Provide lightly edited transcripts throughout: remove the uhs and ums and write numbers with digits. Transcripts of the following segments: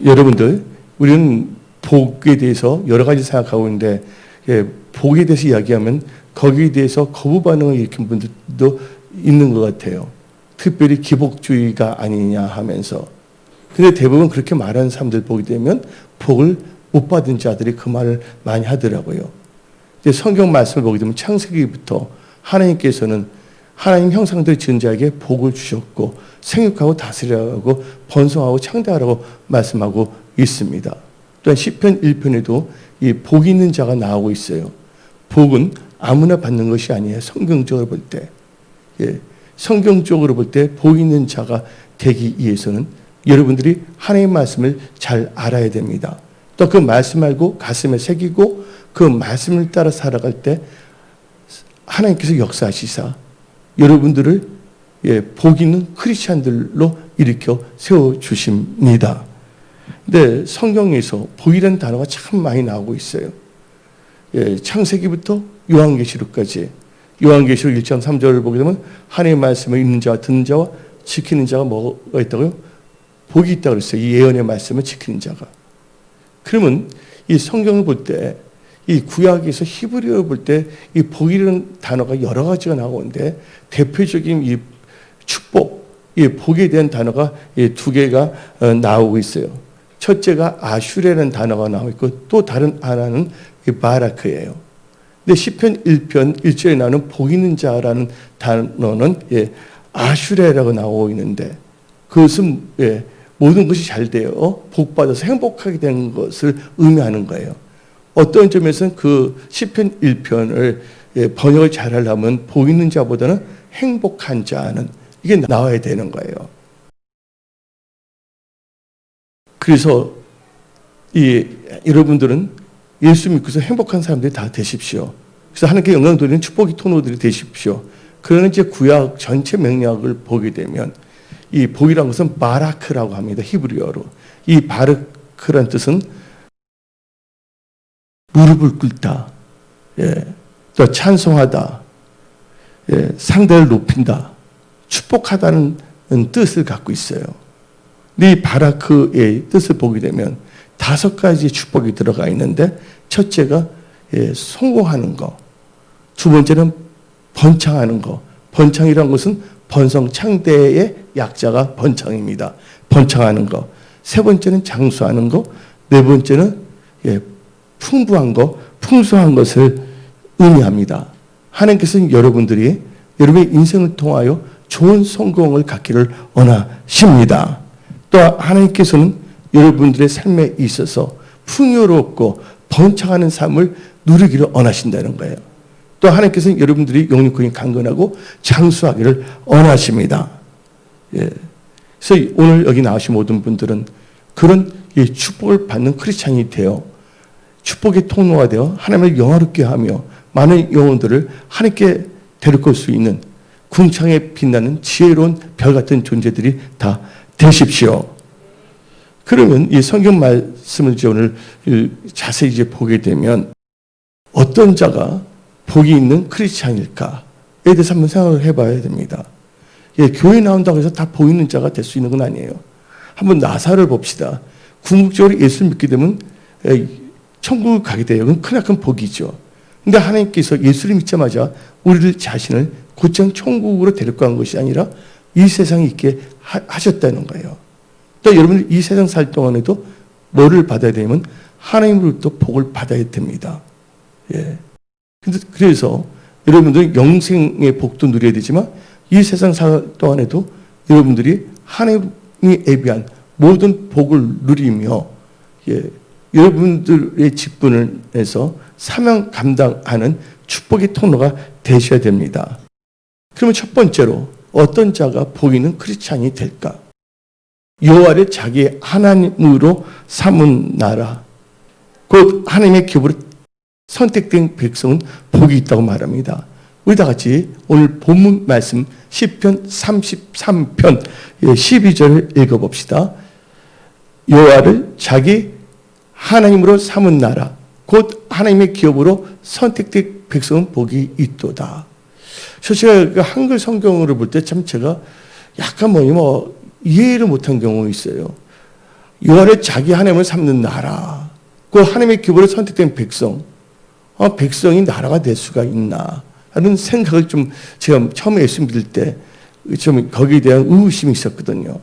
여러분들, 우리는 복에 대해서 여러 가지 생각하고 있는데, 복에 대해서 이야기하면 거기에 대해서 거부 반응을 일으킨 분들도 있는 것 같아요. 특별히 기복주의가 아니냐 하면서. 근데 대부분 그렇게 말하는 사람들 보게 되면 복을 못 받은 자들이 그 말을 많이 하더라고요. 이제 성경 말씀을 보게 되면 창세기부터 하나님께서는 하나님 형상들 지은 자에게 복을 주셨고 생육하고 다스리라고 번성하고 창대하라고 말씀하고 있습니다. 또한 시편 1편에도 이 복이 있는 자가 나오고 있어요. 복은 아무나 받는 것이 아니에요. 성경적으로 볼 때. 성경적으로 볼 때 복 있는 자가 되기 위해서는 여러분들이 하나님의 말씀을 잘 알아야 됩니다. 또 그 말씀 알고 가슴에 새기고 그 말씀을 따라 살아갈 때 하나님께서 역사하시사 여러분들을 복 있는 크리스찬들로 일으켜 세워주십니다. 근데 성경에서 복이라는 단어가 참 많이 나오고 있어요. 창세기부터 요한계시록까지. 요한계시록 1장 3절을 보게 되면 하나님의 말씀을 읽는 자와 듣는 자와 지키는 자가 뭐가 있다고요? 복이 있다고 그랬어요. 이 예언의 말씀을 지키는 자가. 그러면 이 성경을 볼 때, 이 구약에서 히브리어를 볼 때 이 복이라는 단어가 여러 가지가 나오는데 대표적인 이 축복, 이 복에 대한 단어가 두 개가 나오고 있어요. 첫째가 아슈레라는 단어가 나오고 있고 또 다른 하나는 바라크예요. 근데 시편 1편 1절에 나오는 복 있는 자라는 단어는 아슈레라고 나오고 있는데 그것은 모든 것이 잘 되어 복받아서 행복하게 된 것을 의미하는 거예요. 어떤 점에서는 그 시편 1편을 번역을 잘하려면 복 있는 자보다는 행복한 자는 이게 나와야 되는 거예요. 그래서 여러분들은 예수 믿고서 행복한 사람들이 다 되십시오. 그래서 하나님께 영광 돌리는 축복의 통로들이 되십시오. 그러나 이제 구약 전체 맥락을 보게 되면 이 복이라는 것은 바라크라고 합니다. 히브리어로. 이 바라크란 뜻은 무릎을 꿇다, 또 찬송하다, 상대를 높인다, 축복하다는 뜻을 갖고 있어요. 근데 이 바라크의 뜻을 보게 되면 5가지 축복이 들어가 있는데 첫째가 성공하는 거, 두 번째는 번창하는 거. 번창이라는 것은 번성창대의 약자가 번창입니다. 번창하는 거. 세 번째는 장수하는 거. 네 번째는 풍부한 거, 풍성한 것을 의미합니다. 하나님께서는 여러분들이 여러분의 인생을 통하여 좋은 성공을 갖기를 원하십니다. 또 하나님께서는 여러분들의 삶에 있어서 풍요롭고 번창하는 삶을 누리기를 원하신다는 거예요. 또 하나님께서는 여러분들이 영육권이 강건하고 장수하기를 원하십니다. 그래서 오늘 여기 나오신 모든 분들은 그런 축복을 받는 크리스찬이 되어 축복의 통로가 되어 하나님을 영화롭게 하며 많은 영혼들을 하나님께 데려올 수 있는 궁창에 빛나는 지혜로운 별 같은 존재들이 다 되십시오. 그러면 이 성경 말씀을 이제 오늘 자세히 이제 보게 되면 어떤 자가 복이 있는 크리스찬일까에 대해서 한번 생각을 해봐야 됩니다. 교회 나온다고 해서 다 복 있는 자가 될 수 있는 건 아니에요. 한번 나사를 봅시다. 궁극적으로 예수를 믿게 되면 천국을 가게 돼요. 그건 크나큰 복이죠. 근데 하나님께서 예수를 믿자마자 우리를 자신을 곧장 천국으로 데려간 것이 아니라 이 세상에 있게 하셨다는 거예요. 또 여러분들 이 세상 살 동안에도 뭐를 받아야 되냐면 하나님으로부터 복을 받아야 됩니다. 그래서 여러분들 영생의 복도 누려야 되지만 이 세상 살 동안에도 여러분들이 하나님이 예비한 모든 복을 누리며 여러분들의 직분을 내서 사명 감당하는 축복의 통로가 되셔야 됩니다. 그러면 첫 번째로 어떤 자가 복 있는 크리스찬이 될까? 여호와를 자기의 하나님으로 삼은 나라, 곧 하나님의 기업으로 선택된 백성은 복이 있다고 말합니다. 우리 다 같이 오늘 본문 말씀 시편 33편 12절을 읽어봅시다. 여호와를 자기 하나님으로 삼은 나라, 곧 하나님의 기업으로 선택된 백성은 복이 있도다. 제가 한글 성경으로 볼 때 참 제가 약간 이해를 못한 경우가 있어요. 여호와를 자기 하나님을 삼는 나라, 그 하나님의 기업으로 선택된 백성, 백성이 나라가 될 수가 있나 하는 생각을 좀 제가 처음에 예수 믿을 때 좀 거기에 대한 의구심이 있었거든요.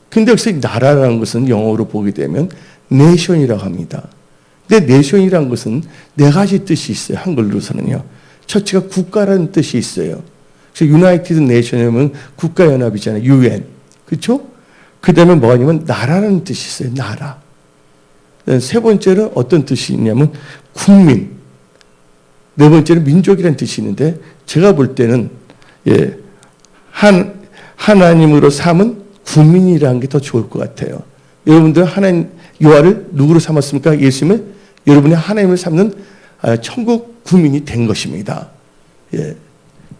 근데 여기서 나라라는 것은 영어로 보게 되면 네이션이라고 합니다. 근데 네이션이라는 것은 네 가지 뜻이 있어요. 한글로서는요. 첫째가 국가라는 뜻이 있어요. 그래서 유나이티드 네이션이면 국가연합이잖아요. UN. 그렇죠? 그 다음에 뭐가 있냐면 나라라는 뜻이 있어요. 나라. 세 번째는 어떤 뜻이 있냐면 국민. 네 번째는 민족이라는 뜻이 있는데 제가 볼 때는 하나님으로 삼은 국민이라는 게 더 좋을 것 같아요. 여러분들 하나님 여호와를 누구로 삼았습니까? 예수님을 여러분이 하나님을 삼는 천국 국민이 된 것입니다.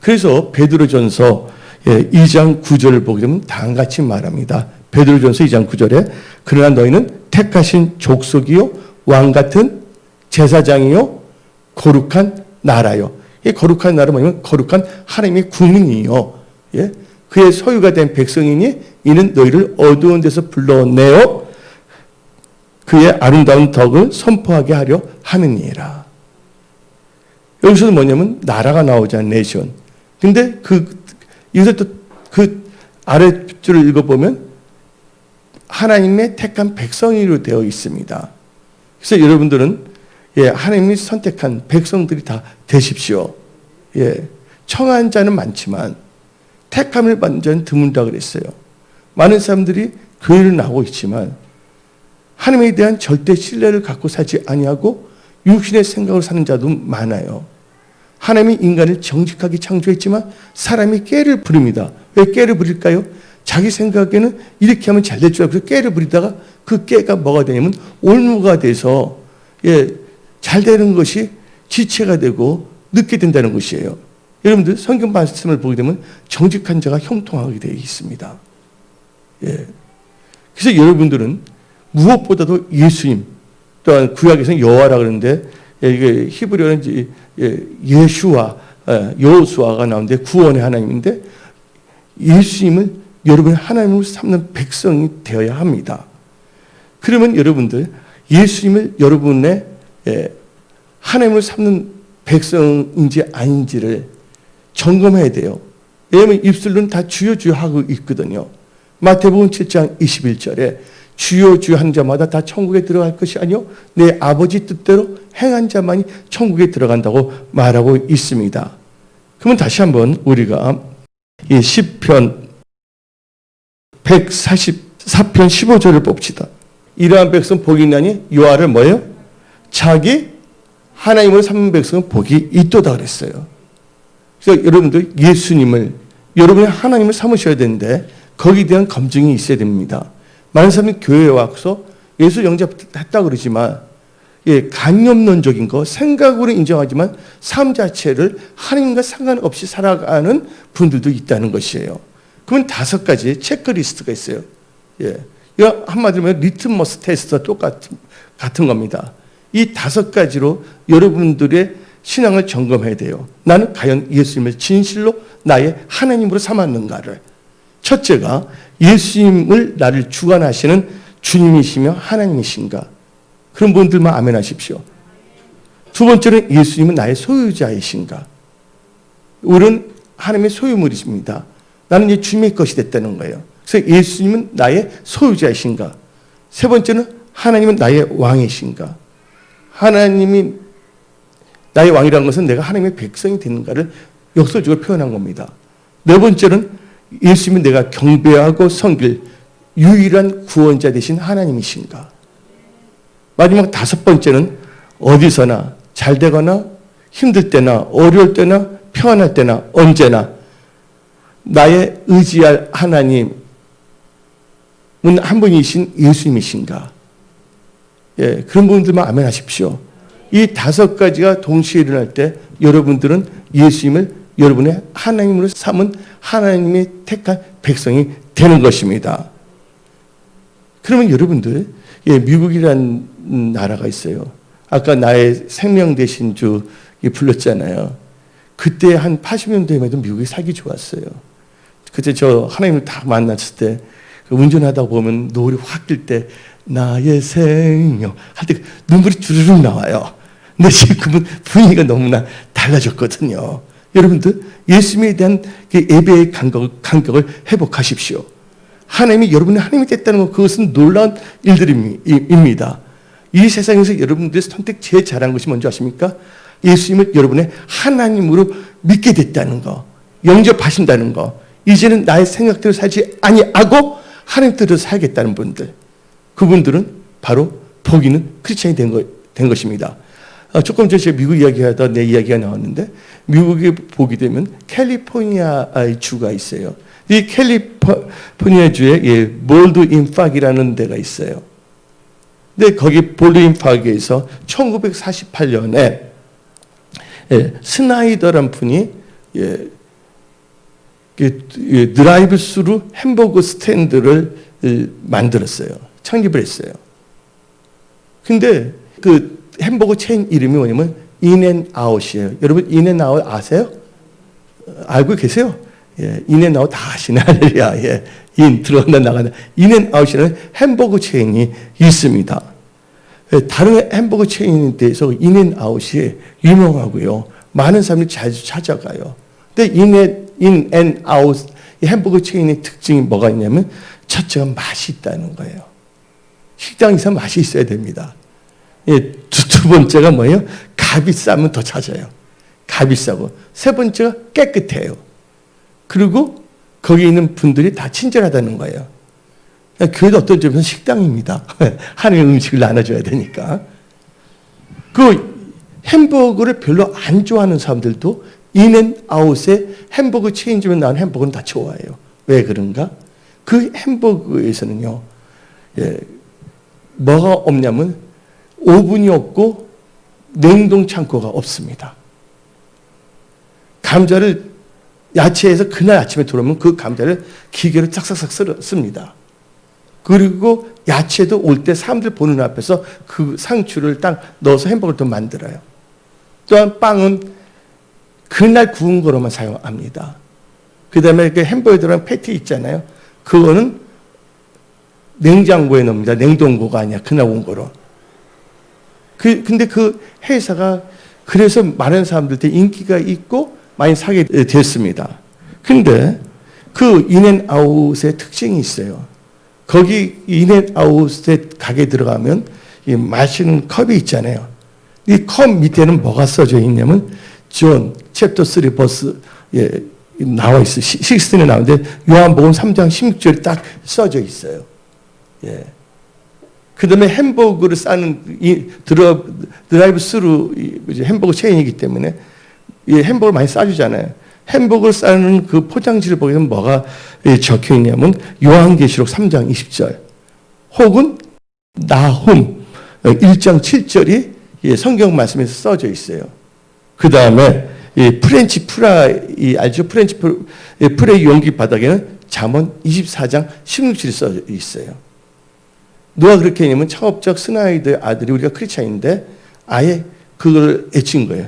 그래서 베드로전서 2장 9절을 보게 되면 다음과 같이 말합니다. 베드로전서 2장 9절에 그러나 너희는 택하신 족속이요 왕 같은 제사장이요 거룩한 나라요. 이 거룩한 나라 뭐냐면 거룩한 하나님의 국민이요. 그의 소유가 된 백성이니 이는 너희를 어두운 데서 불러내어 그의 아름다운 덕을 선포하게 하려 함이니라. 여기서는 뭐냐면 나라가 나오잖아요. 네이션. 근데 여기서 또 그 아래줄을 읽어보면 하나님의 택한 백성이로 되어 있습니다. 그래서 여러분들은 하나님이 선택한 백성들이 다 되십시오. 청한 자는 많지만 택함을 받는 자는 드문다 그랬어요. 많은 사람들이 교회를 나오고 있지만 하나님에 대한 절대 신뢰를 갖고 살지 아니하고 육신의 생각으로 사는 자도 많아요. 하나님이 인간을 정직하게 창조했지만 사람이 깨를 부립니다. 왜 깨를 부릴까요? 자기 생각에는 이렇게 하면 잘 될 줄 알고 깨를 부리다가 그 깨가 뭐가 되냐면 올무가 돼서 잘 되는 것이 지체가 되고 늦게 된다는 것이에요. 여러분들 성경 말씀을 보게 되면 정직한 자가 형통하게 되어 있습니다. 그래서 여러분들은 무엇보다도 예수님, 또한 구약에서는 여호와라 그러는데 이게 히브리어는 예슈아, 여호수아가 나오는데 구원의 하나님인데 예수님을 여러분의 하나님으로 삼는 백성이 되어야 합니다. 그러면 여러분들 예수님을 여러분의 하나님으로 삼는 백성인지 아닌지를 점검해야 돼요. 왜냐하면 입술로는 다 주여 주여 하고 있거든요. 마태복음 7장 21절에 주여 주여 하는 자마다 다 천국에 들어갈 것이 아니요 내 아버지 뜻대로 행한 자만이 천국에 들어간다고 말하고 있습니다. 그러면 다시 한번 우리가 이 시편 144편 15절을 봅시다. 이러한 백성 복이 있나니 여호와를 뭐예요? 자기 하나님으로 삼는 백성은 복이 있도다 그랬어요. 그래서 여러분들 예수님을 여러분의 하나님을 삼으셔야 되는데 거기에 대한 검증이 있어야 됩니다. 많은 사람이 교회에 와서 예수 영접했다 그러지만 관념론적인 거 생각으로 인정하지만 삶 자체를 하나님과 상관없이 살아가는 분들도 있다는 것이에요. 그러면 5가지 체크리스트가 있어요. 이거 한마디로 하면 리트머스 테스트와 같은 겁니다. 이 5가지로 여러분들의 신앙을 점검해야 돼요. 나는 과연 예수님을 진실로 나의 하나님으로 삼았는가를. 첫째가 예수님을 나를 주관하시는 주님이시며 하나님이신가. 그런 분들만 아멘 하십시오. 두 번째는 예수님은 나의 소유자이신가. 우리는 하나님의 소유물이십니다. 나는 이제 주님의 것이 됐다는 거예요. 그래서 예수님은 나의 소유자이신가. 세 번째는 하나님은 나의 왕이신가. 하나님이 나의 왕이라는 것은 내가 하나님의 백성이 되는가를 역설적으로 표현한 겁니다. 네 번째는 예수님은 내가 경배하고 섬길 유일한 구원자 되신 하나님이신가. 마지막 5번째는 어디서나 잘 되거나 힘들 때나 어려울 때나 평안할 때나 언제나 나의 의지할 하나님은 한 분이신 예수님이신가. 그런 분들만 아멘 하십시오. 이 5가지가 동시에 일어날 때 여러분들은 예수님을 여러분의 하나님으로 삼은 하나님의 택한 백성이 되는 것입니다. 그러면 여러분들 미국이라는 나라가 있어요. 아까 나의 생명 되신 주 불렀잖아요. 그때 한 80년대에도 미국이 살기 좋았어요. 그때 저 하나님을 다 만났을 때 운전하다 보면 노을이 확 뜰 때 나의 생명 할 때 눈물이 주르륵 나와요. 근데 지금은 분위기가 너무나 달라졌거든요. 여러분들 예수님에 대한 예배의 감격을 회복하십시오. 하나님이 여러분의 하나님이 됐다는 것, 그것은 놀라운 일들입니다. 이 세상에서 여러분들의 선택 제일 잘한 것이 뭔지 아십니까? 예수님을 여러분의 하나님으로 믿게 됐다는 거, 영접하신다는 거. 이제는 나의 생각대로 살지 아니하고 하나님 뜻대로 살겠다는 분들, 그분들은 바로 복 있는 크리스찬이 된 것입니다. 조금 전에 제가 미국 이야기하다 내 이야기가 나왔는데, 미국에 보게 되면 캘리포니아의 주가 있어요. 이 캘리포니아 주에 볼드인 팍이라는 데가 있어요. 근데 거기 볼드인 팍에서 1948년에 스나이더란 분이 드라이브 스루 햄버거 스탠드를 만들었어요. 창립을 했어요. 근데 그 햄버거 체인 이름이 뭐냐면 인앤아웃이에요. 여러분 인앤아웃 아세요? 알고 계세요? 인앤아웃 다 아시네. 할렐루야. 인 들어간다 나간다. 인앤아웃이라는 햄버거 체인이 있습니다. 다른 햄버거 체인에 대해서 인앤아웃이 유명하고요. 많은 사람들이 자주 찾아가요. 근데 인앤아웃 이 햄버거 체인의 특징이 뭐가 있냐면 첫째가 맛이 있다는 거예요. 식당에서 맛이 있어야 됩니다. 두 번째가 뭐예요? 값이 싸면 더 찾아요. 값이 싸고. 세 번째가 깨끗해요. 그리고 거기 있는 분들이 다 친절하다는 거예요. 교회도 어떤 점에서 식당입니다. 하나님의 음식을 나눠줘야 되니까. 그 햄버거를 별로 안 좋아하는 사람들도 인앤아웃의 햄버거 체인점에 나온 햄버거는 다 좋아해요. 왜 그런가? 그 햄버거에서는요, 뭐가 없냐면 오븐이 없고 냉동 창고가 없습니다. 감자를 야채에서 그날 아침에 들어오면 그 감자를 기계로 싹싹싹 씁니다. 그리고 야채도 올 때 사람들 보는 앞에서 그 상추를 딱 넣어서 햄버거를 또 만들어요. 또한 빵은 그날 구운 거로만 사용합니다. 그 다음에 그 햄버거에 들어간 패티 있잖아요. 그거는 냉장고에 넣습니다. 냉동고가 아니야. 그날 온 거로. 근데 그 회사가 그래서 많은 사람들한테 인기가 있고 많이 사게 됐습니다. 근데 그 인앤아웃의 특징이 있어요. 거기 인앤아웃의 가게에 들어가면 이 마시는 컵이 있잖아요. 이 컵 밑에는 뭐가 써져 있냐면 존 챕터 3 버스 나와 있어요. 16에 나오는데 요한복음 3장 16절이 딱 써져 있어요. 그 다음에 햄버거를 싸는 드라이브 스루 햄버거 체인이기 때문에 햄버거를 많이 싸주잖아요. 햄버거를 싸는 그 포장지를 보게 되면 뭐가 적혀 있냐면 요한계시록 3장 20절 혹은 나훔 1장 7절이 성경 말씀에서 써져 있어요. 그 다음에 프렌치 프라이 알죠? 프렌치 프라이 용기 바닥에는 잠언 24장 16절이 써져 있어요. 누가 그렇게 했냐면 창업적 스나이더의 아들이 우리가 크리스찬인데 아예 그걸 애친 거예요.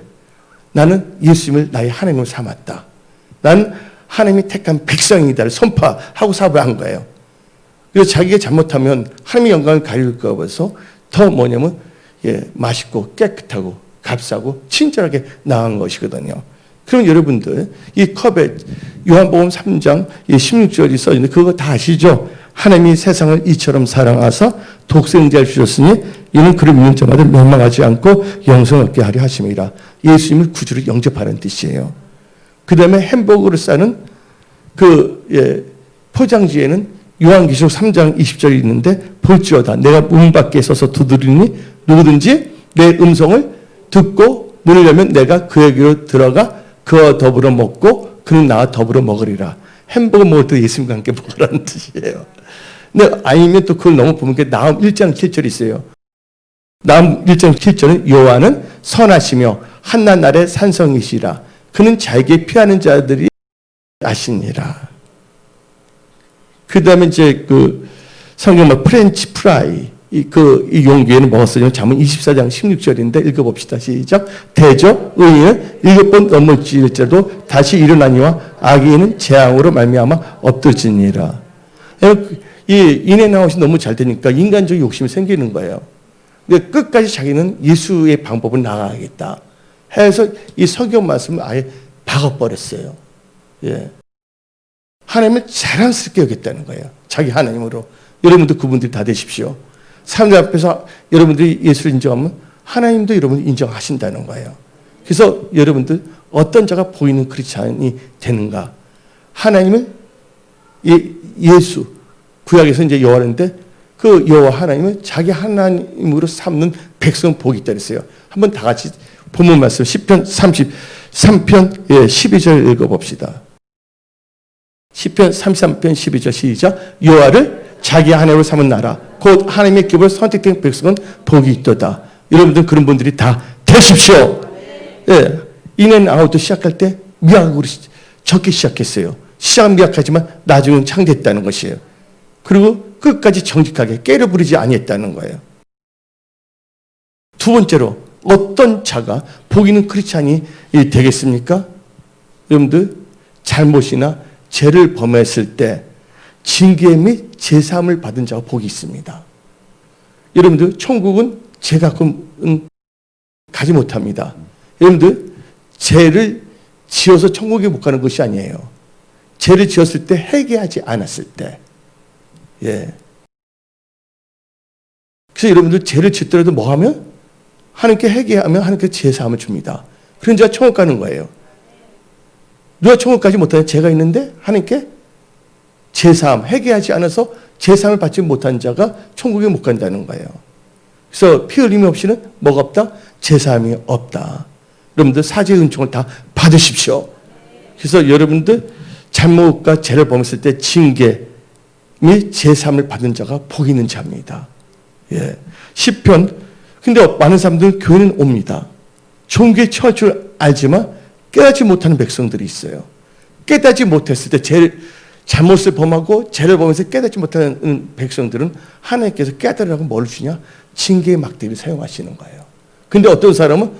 나는 예수님을 나의 하나님으로 삼았다. 나는 하나님이 택한 백성이다를 선포하고 사업을 한 거예요. 그래서 자기가 잘못하면 하나님의 영광을 가릴까 봐서 더 뭐냐면 맛있고 깨끗하고 값싸고 친절하게 나간 것이거든요. 그럼 여러분들 이 컵에 요한복음 3장 16절이 써있는데 그거 다 아시죠? 하나님이 세상을 이처럼 사랑하사 독생자를 주셨으니 이는 그를 믿는 자마다 멸망하지 않고 영생을 얻게 하려 하심이라. 예수님을 구주로 영접하는 뜻이에요. 그 다음에 햄버거를 싸는 그 포장지에는 요한계시록 3장 20절이 있는데 볼지어다 내가 문 밖에 서서 두드리니 누구든지 내 음성을 듣고 문을 열면 내가 그에게로 들어가 그와 더불어 먹고 그는 나와 더불어 먹으리라. 햄버거 먹을 때 예수님과 함께 먹으라는 뜻이에요. 근데 아니면 또 그걸 너무 보면 나음 1장 7절이 있어요. 나음 1장 7절은 여호와는 선하시며 한낱 날의 산성이시라. 그는 자에게 피하는 자들이 아시니라. 그 다음에 이제 그 성경 프렌치 프라이 이 용기에는 뭐가 쓰냐면 잠언 24장 16절인데 읽어봅시다. 시작. 대저 의인은 7번 넘어질지라도 다시 일어나니와 악인은 재앙으로 말미암아 엎드러지니라. 이 인앤아웃이 너무 잘 되니까 인간적 욕심이 생기는 거예요. 근데 끝까지 자기는 예수의 방법을 나가야겠다 해서 이 성경 말씀을 아예 박아버렸어요. 예. 하나님을 자랑스럽게 여겼다는 거예요. 자기 하나님으로. 여러분도 그분들이 다 되십시오. 사람들 앞에서 여러분들이 예수를 인정하면 하나님도 여러분을 인정하신다는 거예요. 그래서 여러분들 어떤 자가 보이는 크리스찬이 되는가? 하나님을 예수 구약에서 이제 여호와인데 그 여호와 하나님을 자기 하나님으로 삼는 백성 복이 있다 그랬어요. 한번 다 같이 본문 말씀 10편 33편 12절 읽어봅시다. 10편 33편 12절 시작. 여호와를 자기 하나님으로 삼은 나라 곧 하나님의 기업을 선택된 백성은 복이 있도다. 여러분들 그런 분들이 다 되십시오. 예, 인앤아웃도 시작할 때 미약으로 적기 시작했어요. 시작은 미약하지만 나중은 창대했다는 것이에요. 그리고 끝까지 정직하게 깨를 부리지 아니했다는 거예요. 두 번째로 어떤 자가 복 있는 크리스찬이 되겠습니까? 여러분들 잘못이나 죄를 범했을 때 징계 및 제사함을 받은 자가 복이 있습니다. 여러분들 천국은 죄 갖고는 가지 못합니다. 여러분들 죄를 지어서 천국에 못 가는 것이 아니에요. 죄를 지었을 때 회개하지 않았을 때. 예. 그래서 여러분들 죄를 짓더라도 뭐 하면? 하나님께 회개하면 하나님께 제사함을 줍니다. 그런 자가 천국 가는 거예요. 누가 천국 가지 못하는 죄가 있는데 하나님께 제사함, 회개하지 않아서 제사함을 받지 못한 자가 천국에 못 간다는 거예요. 그래서 피 흘림이 없이는 뭐가 없다? 제사함이 없다. 여러분들 사죄의 은총을 다 받으십시오. 그래서 여러분들 잘못과 죄를 범했을 때 징계 및 제사함을 받은 자가 복 있는 자입니다. 예. 10편. 근데 많은 사람들은 교회는 옵니다. 좋은 교회 처할 줄 알지만 깨닫지 못하는 백성들이 있어요. 깨닫지 못했을 때 잘못을 범하고 죄를 범해서 깨닫지 못하는 백성들은 하나님께서 깨달으라고 뭘 주냐? 징계의 막대기를 사용하시는 거예요. 근데 어떤 사람은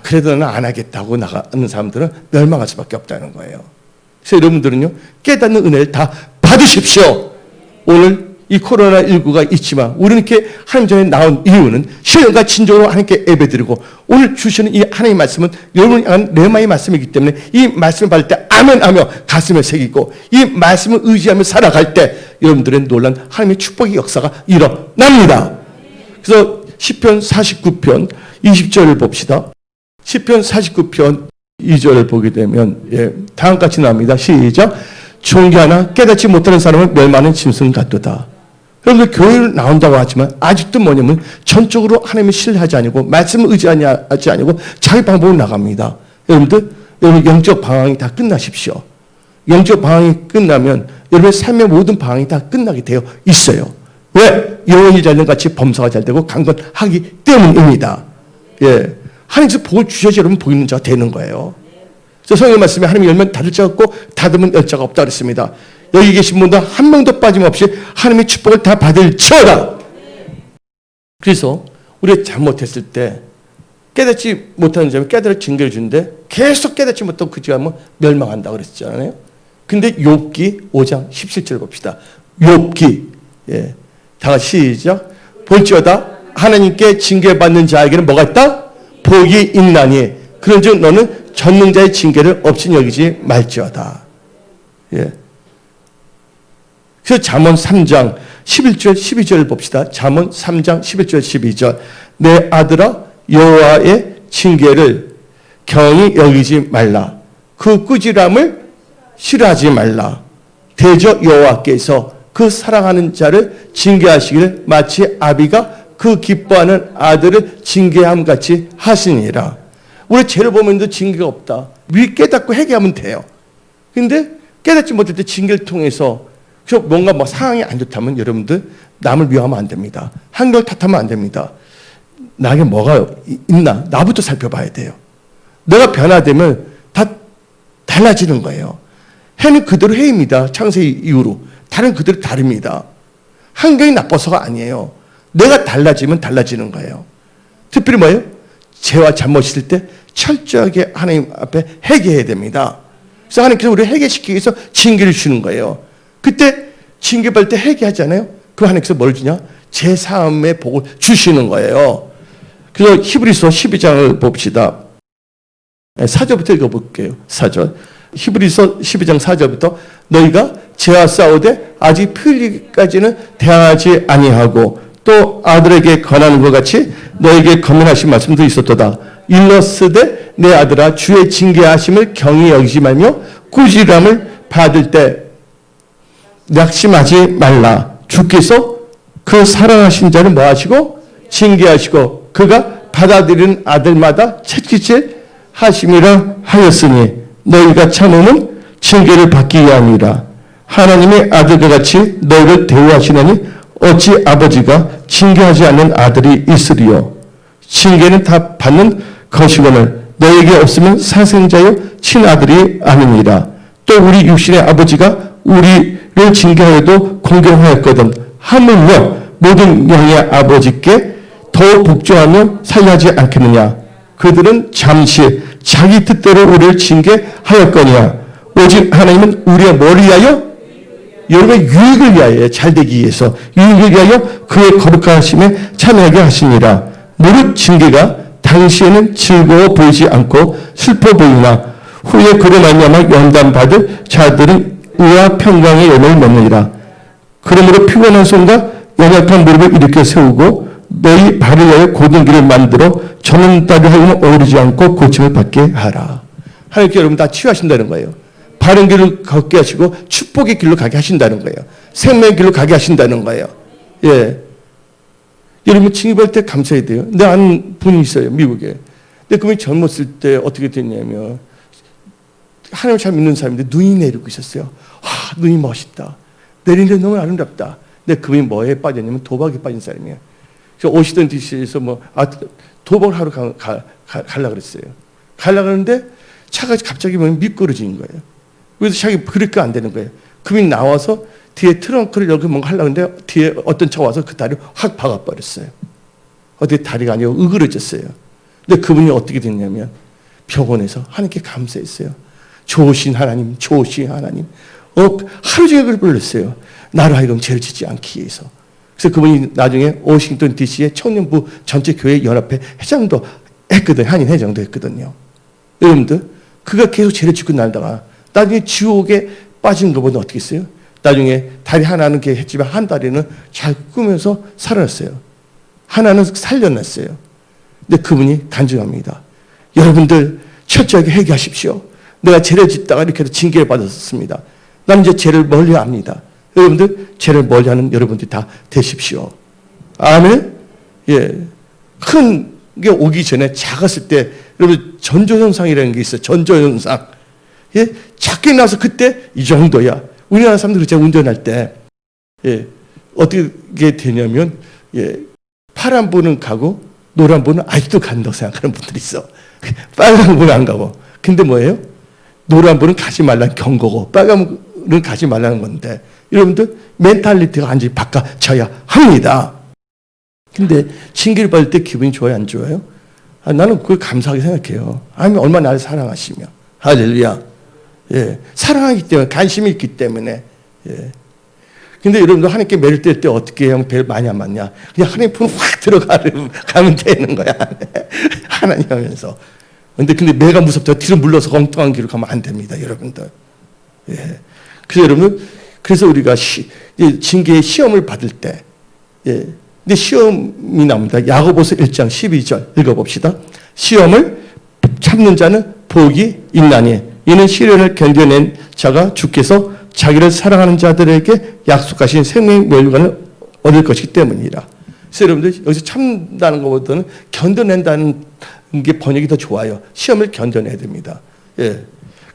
그래도 나는 안 하겠다고 나가는 사람들은 멸망할 수밖에 없다는 거예요. 그래서 여러분들은요, 깨닫는 은혜를 다 받으십시오. 오늘 이 코로나19가 있지만 우리는 이렇게 하나님 전에 나온 이유는 신령과 진정으로 하나님께 예배드리고 오늘 주시는 이 하나님의 말씀은 여러분을 향한 레마의 말씀이기 때문에 이 말씀을 받을 때 아멘 하며 가슴에 새기고 이 말씀을 의지하며 살아갈 때 여러분들의 놀란 하나님의 축복의 역사가 일어납니다. 그래서 시편 49편 20절을 봅시다. 시편 49편 2절을 보게 되면 다음과 같이 나옵니다. 시작. 존귀하나 깨닫지 못하는 사람은 멸망하는 짐승 같도다. 여러분들 교회를 나온다고 하지만 아직도 뭐냐면 전적으로 하나님을 신뢰하지 아니고 말씀을 의지하지 아니고 자기 방법으로 나갑니다. 여러분 영적 방황이 다 끝나십시오. 영적 방황이 끝나면 여러분의 삶의 모든 방황이 다 끝나게 되어 있어요. 왜? 영혼이 잘된 같이 범사가 잘 되고 강건하기 때문입니다. 예. 하나님께서 복을 주셔야지 여러분 복 있는 자가 되는 거예요. 성경 말씀에 하나님이 열면 닫을 자가 없고 닫으면 열 자가 없다 그랬습니다. 여기 계신 분들 한 명도 빠짐없이 하나님의 축복을 다 받을지어다. 그래서 우리가 잘못했을 때 깨닫지 못하는 자면 깨달을 징계를 주는데 계속 깨닫지 못하고 그 지하면 멸망한다 그랬잖아요. 근데 욥기 5장 17절 봅시다. 욥기 다 같이 시작. 볼지어다 하나님께 징계받는 자에게는 뭐가 있다? 복이 있나니 그런즉 너는 전능자의 징계를 없이 여기지 말지어다. 예. 그래서 잠언 3장 11절 12절 봅시다. 잠언 3장 11절 12절. 내 아들아 여호와의 징계를 경히 여기지 말라. 그 꾸지람을 싫어하지 말라. 대저 여호와께서 그 사랑하는 자를 징계하시기를 마치 아비가 그 기뻐하는 아들을 징계함 같이 하시니라. 우리 죄를 보면도 징계가 없다. 미리 깨닫고 회개하면 돼요. 근데 깨닫지 못할 때 징계를 통해서 뭔가 상황이 안 좋다면 여러분들 남을 미워하면 안 됩니다. 환경을 탓하면 안 됩니다. 나에게 뭐가 있나? 나부터 살펴봐야 돼요. 내가 변화되면 다 달라지는 거예요. 해는 그대로 해입니다. 창세 이후로. 달은 그대로 다릅니다. 환경이 나빠서가 아니에요. 내가 달라지면 달라지는 거예요. 특별히 뭐예요? 죄와 잘못이 있을 때 철저하게 하나님 앞에 회개해야 됩니다. 그래서 하나님께서 우리를 회개시키기 위해서 징계를 주는 거예요. 그때 징계받을 때 회개하잖아요. 그 하나님께서 뭘 주냐? 제사함의 복을 주시는 거예요. 그래서 히브리서 12장을 봅시다. 4절부터 읽어볼게요. 4절. 히브리서 12장 4절부터 너희가 죄와 싸우되 아직 풀리기까지는 대항하지 아니하고 또 아들에게 권하는 것 같이 너에게 권면하신 말씀도 있었도다. 일러스되 내 아들아 주의 징계하심을 경히 여기지 말며 꾸지람을 받을 때 낙심하지 말라. 주께서 그 사랑하신 자를 뭐 하시고 징계하시고 그가 받아들이는 아들마다 채찍질 하심이라 하였으니 너희가 참으면 징계를 받기 위함이라. 하나님의 아들과 같이 너희를 대우하시느니 어찌 아버지가 징계하지 않는 아들이 있으리요. 징계는 다 받는 것이거늘 너에게 없으면 사생자요 친아들이 아니니라. 또 우리 육신의 아버지가 우리를 징계하여도 공경하였거든 하물며 모든 영의 아버지께 더 복종하며 살려하지 않겠느냐. 그들은 잠시 자기 뜻대로 우리를 징계하였거니와 오직 하나님은 우리의 뭘 위하여? 여러분의 유익을 위하여, 잘되기 위해서 유익을 위하여 그의 거룩하심에 참여하게 하시니라. 무릇 징계가 당시에는 즐거워 보이지 않고 슬퍼 보이나 후에 그로 말미암아 연단받을 자들은 의와 평강의 열매를 맺느니라. 그러므로 피곤한 손과 연약한 무릎을 일으켜 세우고 너희 발을 위하여 고든 길을 만들어 저는 따르 하여는 오르지 않고 고침을 받게 하라. 하나님께 여러분 다 치유하신다는 거예요. 바른 길을 걷게 하시고 축복의 길로 가게 하신다는 거예요. 생명의 길로 가게 하신다는 거예요. 예. 여러분 징계받을 때 감사해야 돼요. 내 아는 분이 있어요. 미국에. 근데 그분이 젊었을 때 어떻게 됐냐면 하나님을 잘 믿는 사람인데 눈이 내리고 있었어요. 눈이 멋있다. 내리는데 너무 아름답다. 근데 그분이 뭐에 빠졌냐면 도박에 빠진 사람이에요. 그래서 오시던 DC에서 도박을 하러 가려고 그랬어요. 가려고 하는데 차가 갑자기 미끄러진 거예요. 그래서 자기 그렇게 안 되는 거예요. 그분이 나와서 뒤에 트렁크를 열고 뭔가 하려고 했는데 뒤에 어떤 차 와서 그 다리를 확 박아버렸어요. 어떻게 다리가 아니고 으그러졌어요. 근데 그분이 어떻게 됐냐면 병원에서 하나님께 감사했어요. 좋으신 하나님, 좋으신 하나님. 하루 종일 그걸 불렀어요. 나로 하여금 죄를 짓지 않기 위해서. 그래서 그분이 나중에 워싱턴 DC의 청년부 전체 교회 연합회 회장도 했거든요. 한인 회장도 했거든요. 여러분들, 그가 계속 죄를 짓고 날다가 나중에 지옥에 빠진 것보다 어떻게 했어요? 나중에 다리 하나는 이렇게 했지만 한 다리는 잘 꾸면서 살아났어요. 하나는 살려냈어요. 근데 그분이 간증합니다. 여러분들 철저하게 회개하십시오. 내가 죄를 짓다가 이렇게 징계를 받았습니다. 나는 이제 죄를 멀리 합니다. 여러분들 죄를 멀리하는 여러분들이 다 되십시오. 아멘. 예, 큰 게 오기 전에 작았을 때 여러분 전조현상이라는 게 있어요. 전조현상. 예, 작게 나서 그때 이 정도야. 우리나라 사람들이 제가 운전할 때 예, 어떻게 되냐면 예, 파란불은 가고 노란불은 아직도 간다고 생각하는 분들이 있어. 빨간불은 안 가고. 근데 뭐예요? 노란불은 가지 말라는 경고고 빨간불은 가지 말라는 건데 여러분들 멘탈리티가 완전히 바꿔져야 합니다. 근데 징계를 받을 때 기분이 좋아요, 안 좋아요? 나는 그걸 감사하게 생각해요. 하나님이 얼마나 나를 사랑하시며. 할렐루야. 예, 사랑하기 때문에, 관심이 있기 때문에. 예. 근데 여러분들 하나님께 매를 뗄 때 어떻게 하면 별 많이 안 맞냐? 그냥 하나님 품 확 들어가면 되는 거야. 하나님 하면서. 근데 매가 무섭다. 뒤로 물러서 엉뚱한 길로 가면 안 됩니다, 여러분들. 예. 그래서 여러분, 그래서 우리가 징계의 시험을 받을 때, 예. 근데 시험이 나옵니다. 야고보서 1장 12절 읽어봅시다. 시험을 참는 자는 복이 있나니 이는 시련을 견뎌낸 자가 주께서 자기를 사랑하는 자들에게 약속하신 생명의 멸류관을 얻을 것이기 때문이라. 그래서 여러분들 여기서 참다는 것보다는 견뎌낸다는 게 번역이 더 좋아요. 시험을 견뎌내야 됩니다. 예.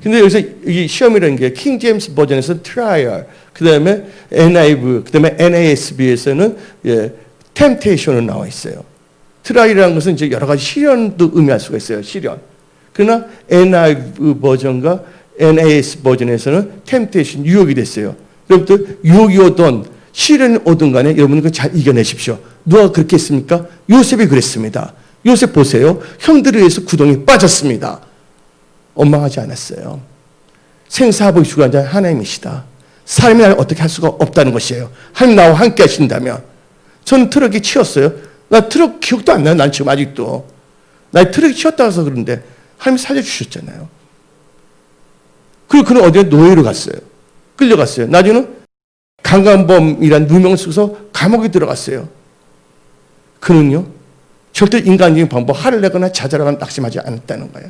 근데 여기서 이 시험이라는 게 킹 제임스 버전에서는 trial, 그 다음에 NIV, 그 다음에 NASB에서는 예, temptation으로 나와 있어요. 트라이라는 것은 이제 여러 가지 시련도 의미할 수가 있어요. 시련. 그러나 NIV 버전과 NAS 버전에서는 temptation, 유혹이 됐어요. 여러분들 유혹이 오든 시련이 오든 간에 여러분은 그걸 잘 이겨내십시오. 누가 그렇게 했습니까? 요셉이 그랬습니다. 요셉 보세요. 형들에 의해서 구덩이에 빠졌습니다. 원망하지 않았어요. 생사하복이 주관자 하나님이시다. 사람이 나를 어떻게 할 수가 없다는 것이에요. 하나님 나와 함께 하신다면. 저는 트럭이 치였어요. 나 트럭 기억도 안 나요. 난 지금 아직도. 나 트럭이 치였다고 해서 그런데 하나님이 살려주셨잖아요. 그리고 그는 어디에 노예로 갔어요. 끌려갔어요. 나중에는 강간범이란 누명을 쓰고서 감옥에 들어갔어요. 그는요, 절대 인간적인 방법, 화를 내거나 자살하거나 낙심하지 않았다는 거예요.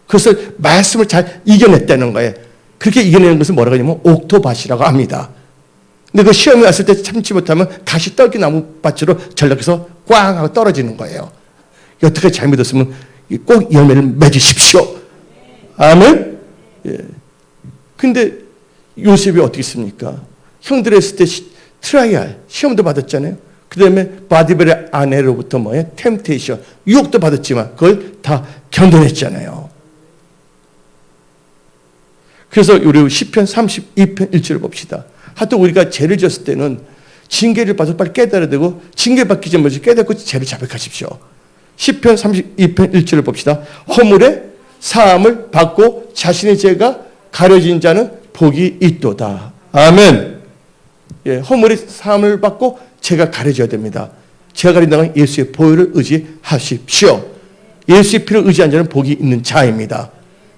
그것을 말씀을 잘 이겨냈다는 거예요. 그렇게 이겨내는 것을 뭐라고 하냐면 옥토밭이라고 합니다. 근데 그 시험이 왔을 때 참지 못하면 다시 떨기나무밭으로 전락해서 꽝 하고 떨어지는 거예요. 여태까지 잘 믿었으면 꼭 열매를 맺으십시오. 아멘? 예. 근데 요셉이 어떻게 했습니까? 형들 했을 때 트라이얼, 시험도 받았잖아요. 그 다음에 바디벨의 아내로부터 뭐예요? 템테이션, 유혹도 받았지만 그걸 다 견뎌냈잖아요. 그래서 우리 시편 32편 1절을 봅시다. 하여튼 우리가 죄를 지었을 때는 징계를 받아서 빨리 깨달아야 되고 징계받기 전에 깨닫고 죄를 자백하십시오. 시편 32편 1절을 봅시다. 허물에 사함을 받고 자신의 죄가 가려진 자는 복이 있도다. 아멘. 예, 허물에 사함을 받고 죄가 가려져야 됩니다. 죄가 가린다면 예수의 보혈을 의지하십시오. 예수의 피를 의지한 자는 복이 있는 자입니다.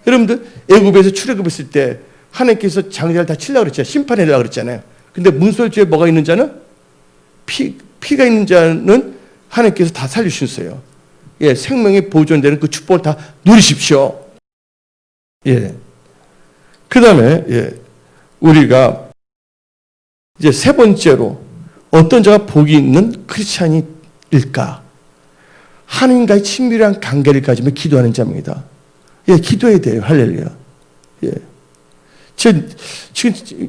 여러분들 애굽에서 출애굽했을 때 하나님께서 장자를 다 치려고 그랬잖아요. 심판해라고 그랬잖아요. 근데 문설주에 뭐가 있는 자는 피가 있는 자는 하나님께서 다 살려주셨어요. 예, 생명이 보존되는 그 축복을 다 누리십시오. 예. 그 다음에 예, 우리가 이제 세 번째로 어떤 자가 복이 있는 크리스찬일까? 하나님과의 친밀한 관계를 가지며 기도하는 자입니다. 예, 기도해야 돼요. 할렐루야. 예. 지금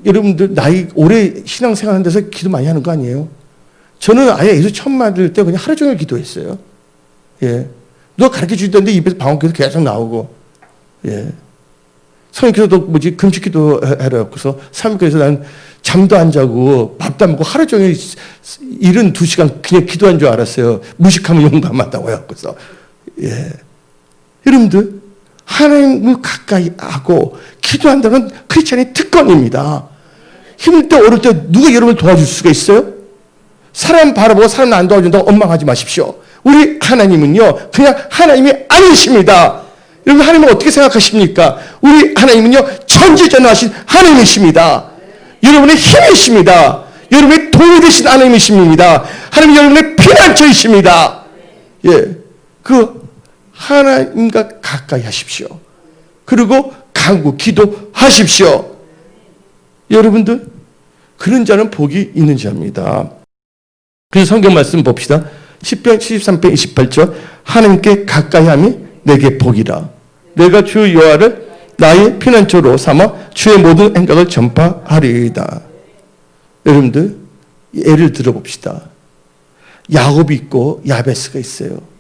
여러분들 나이 오래 신앙생활 하는 데서 기도 많이 하는 거 아니에요? 저는 아예 예수 처음 만들 때 그냥 하루 종일 기도했어요. 예. 누가 가르쳐 주던데 입에서 방언기도 계속 나오고, 예. 성령께서도 뭐지 금식기도 해라 그래서 3일까지 난 잠도 안 자고 밥도 안 먹고 하루 종일 72시간 그냥 기도한 줄 알았어요. 무식하면 용감하다고 해서. 예. 여러분들 하나님을 가까이 하고 기도한다는 크리스찬의 특권입니다. 힘들 때 어릴 때 누가 여러분을 도와줄 수가 있어요? 사람 바라보고 사람 안 도와준다고 원망하지 마십시오. 우리 하나님은요 그냥 하나님이 아니십니다. 여러분 하나님은 어떻게 생각하십니까? 우리 하나님은요 천지전능하신 하나님이십니다. 여러분의 힘이십니다. 여러분의 도움이 되신 하나님이십니다. 하나님 여러분의 피난처이십니다. 예, 그 하나님과 가까이 하십시오. 그리고 간구 기도하십시오. 여러분들 그런 자는 복이 있는 자입니다. 그래서 성경 말씀 봅시다. 시편 73편 28절 하나님께 가까이함이 내게 복이라. 내가 주 여호와를 나의 피난처로 삼아 주의 모든 행각을 전파하리이다. 여러분들 예를 들어봅시다. 야곱이 있고 야베스가 있어요.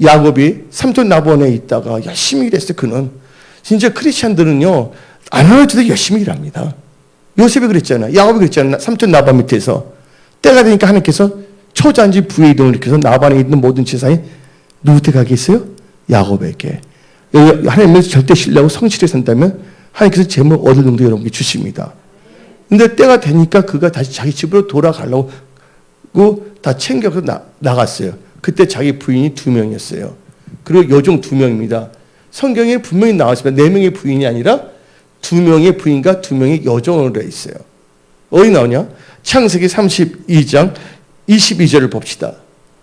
야곱이 삼촌 라반에 있다가 열심히 일했어요. 그는 진짜 크리스찬들은요 안 하려도 열심히 일합니다. 요셉이 그랬잖아요. 야곱이 그랬잖아요. 삼촌 라반 밑에서 때가 되니까 하나님께서 초자인지 부의 이동을 일으켜서 라반에 있는 모든 재산이 누구한테 가게 했어요? 야곱에게. 하나님께서 절대 신뢰하고 성실히 산다면 하나님께서 재물 얻을 정도 여러분께 주십니다. 근데 때가 되니까 그가 다시 자기 집으로 돌아가려고 다 챙겨서 나갔어요. 그때 자기 부인이 2명이었어요. 그리고 여종 2명입니다. 성경에 분명히 나왔습니다. 4명의 부인이 아니라 2명의 부인과 2명의 여종으로 되어 있어요. 어디 나오냐? 창세기 32장 22절을 봅시다.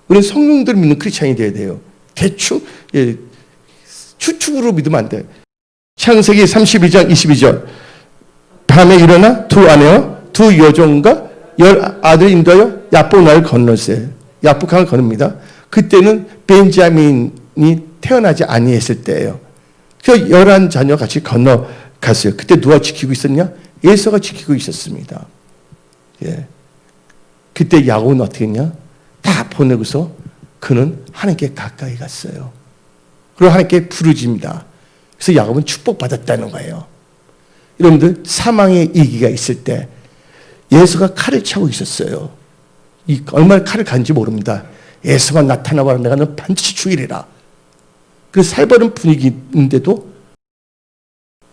우리는 성령들을 믿는 크리스찬이 되어야 돼요. 대충 예, 추측으로 믿으면 안 돼요. 창세기 32장 22절 밤에 일어나 2 아내와 2 여종과 10아들을 인도하여 야복강을 건넜어요. 야복강을 건넙니다. 그때는 벤자민이 태어나지 아니했을 때예요. 그 11자녀 같이 건너갔어요. 그때 누가 지키고 있었냐? 에서가 지키고 있었습니다. 예. 그때 야곱은 어떻게 했냐? 다 보내고서 그는 하나님께 가까이 갔어요. 그리고 하나님께 부르짖습니다. 그래서 야곱은 축복받았다는 거예요. 여러분들 사망의 위기가 있을 때 예수가 칼을 차고 있었어요. 얼마나 칼을 간지 모릅니다. 예수가 나타나고 내가 너 반드시 죽이리라. 그 살벌한 분위기인데도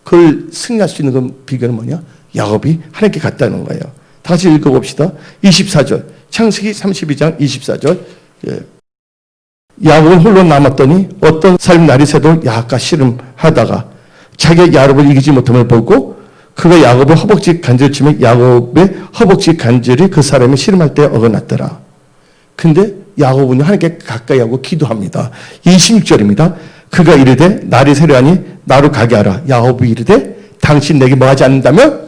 그걸 승리할 수 있는 건 비결은 뭐냐? 야곱이 하나님께 갔다는 거예요. 다시 읽어봅시다. 24절. 창세기 32장 24절. 예. 야곱은 홀로 남았더니 어떤 사람 날이 새도록 야곱과 씨름하다가 자기가 야곱을 이기지 못함을 보고 그가 야곱의 허벅지 간절을 치며 야곱의 허벅지 간절이 그 사람이 씨름할 때 어긋났더라. 근데 야곱은 하나님께 가까이 하고 기도합니다. 26절입니다. 그가 이르되 날이 새려하니 나로 가게 하라. 야곱이 이르되 당신 내게 뭐 하지 않는다면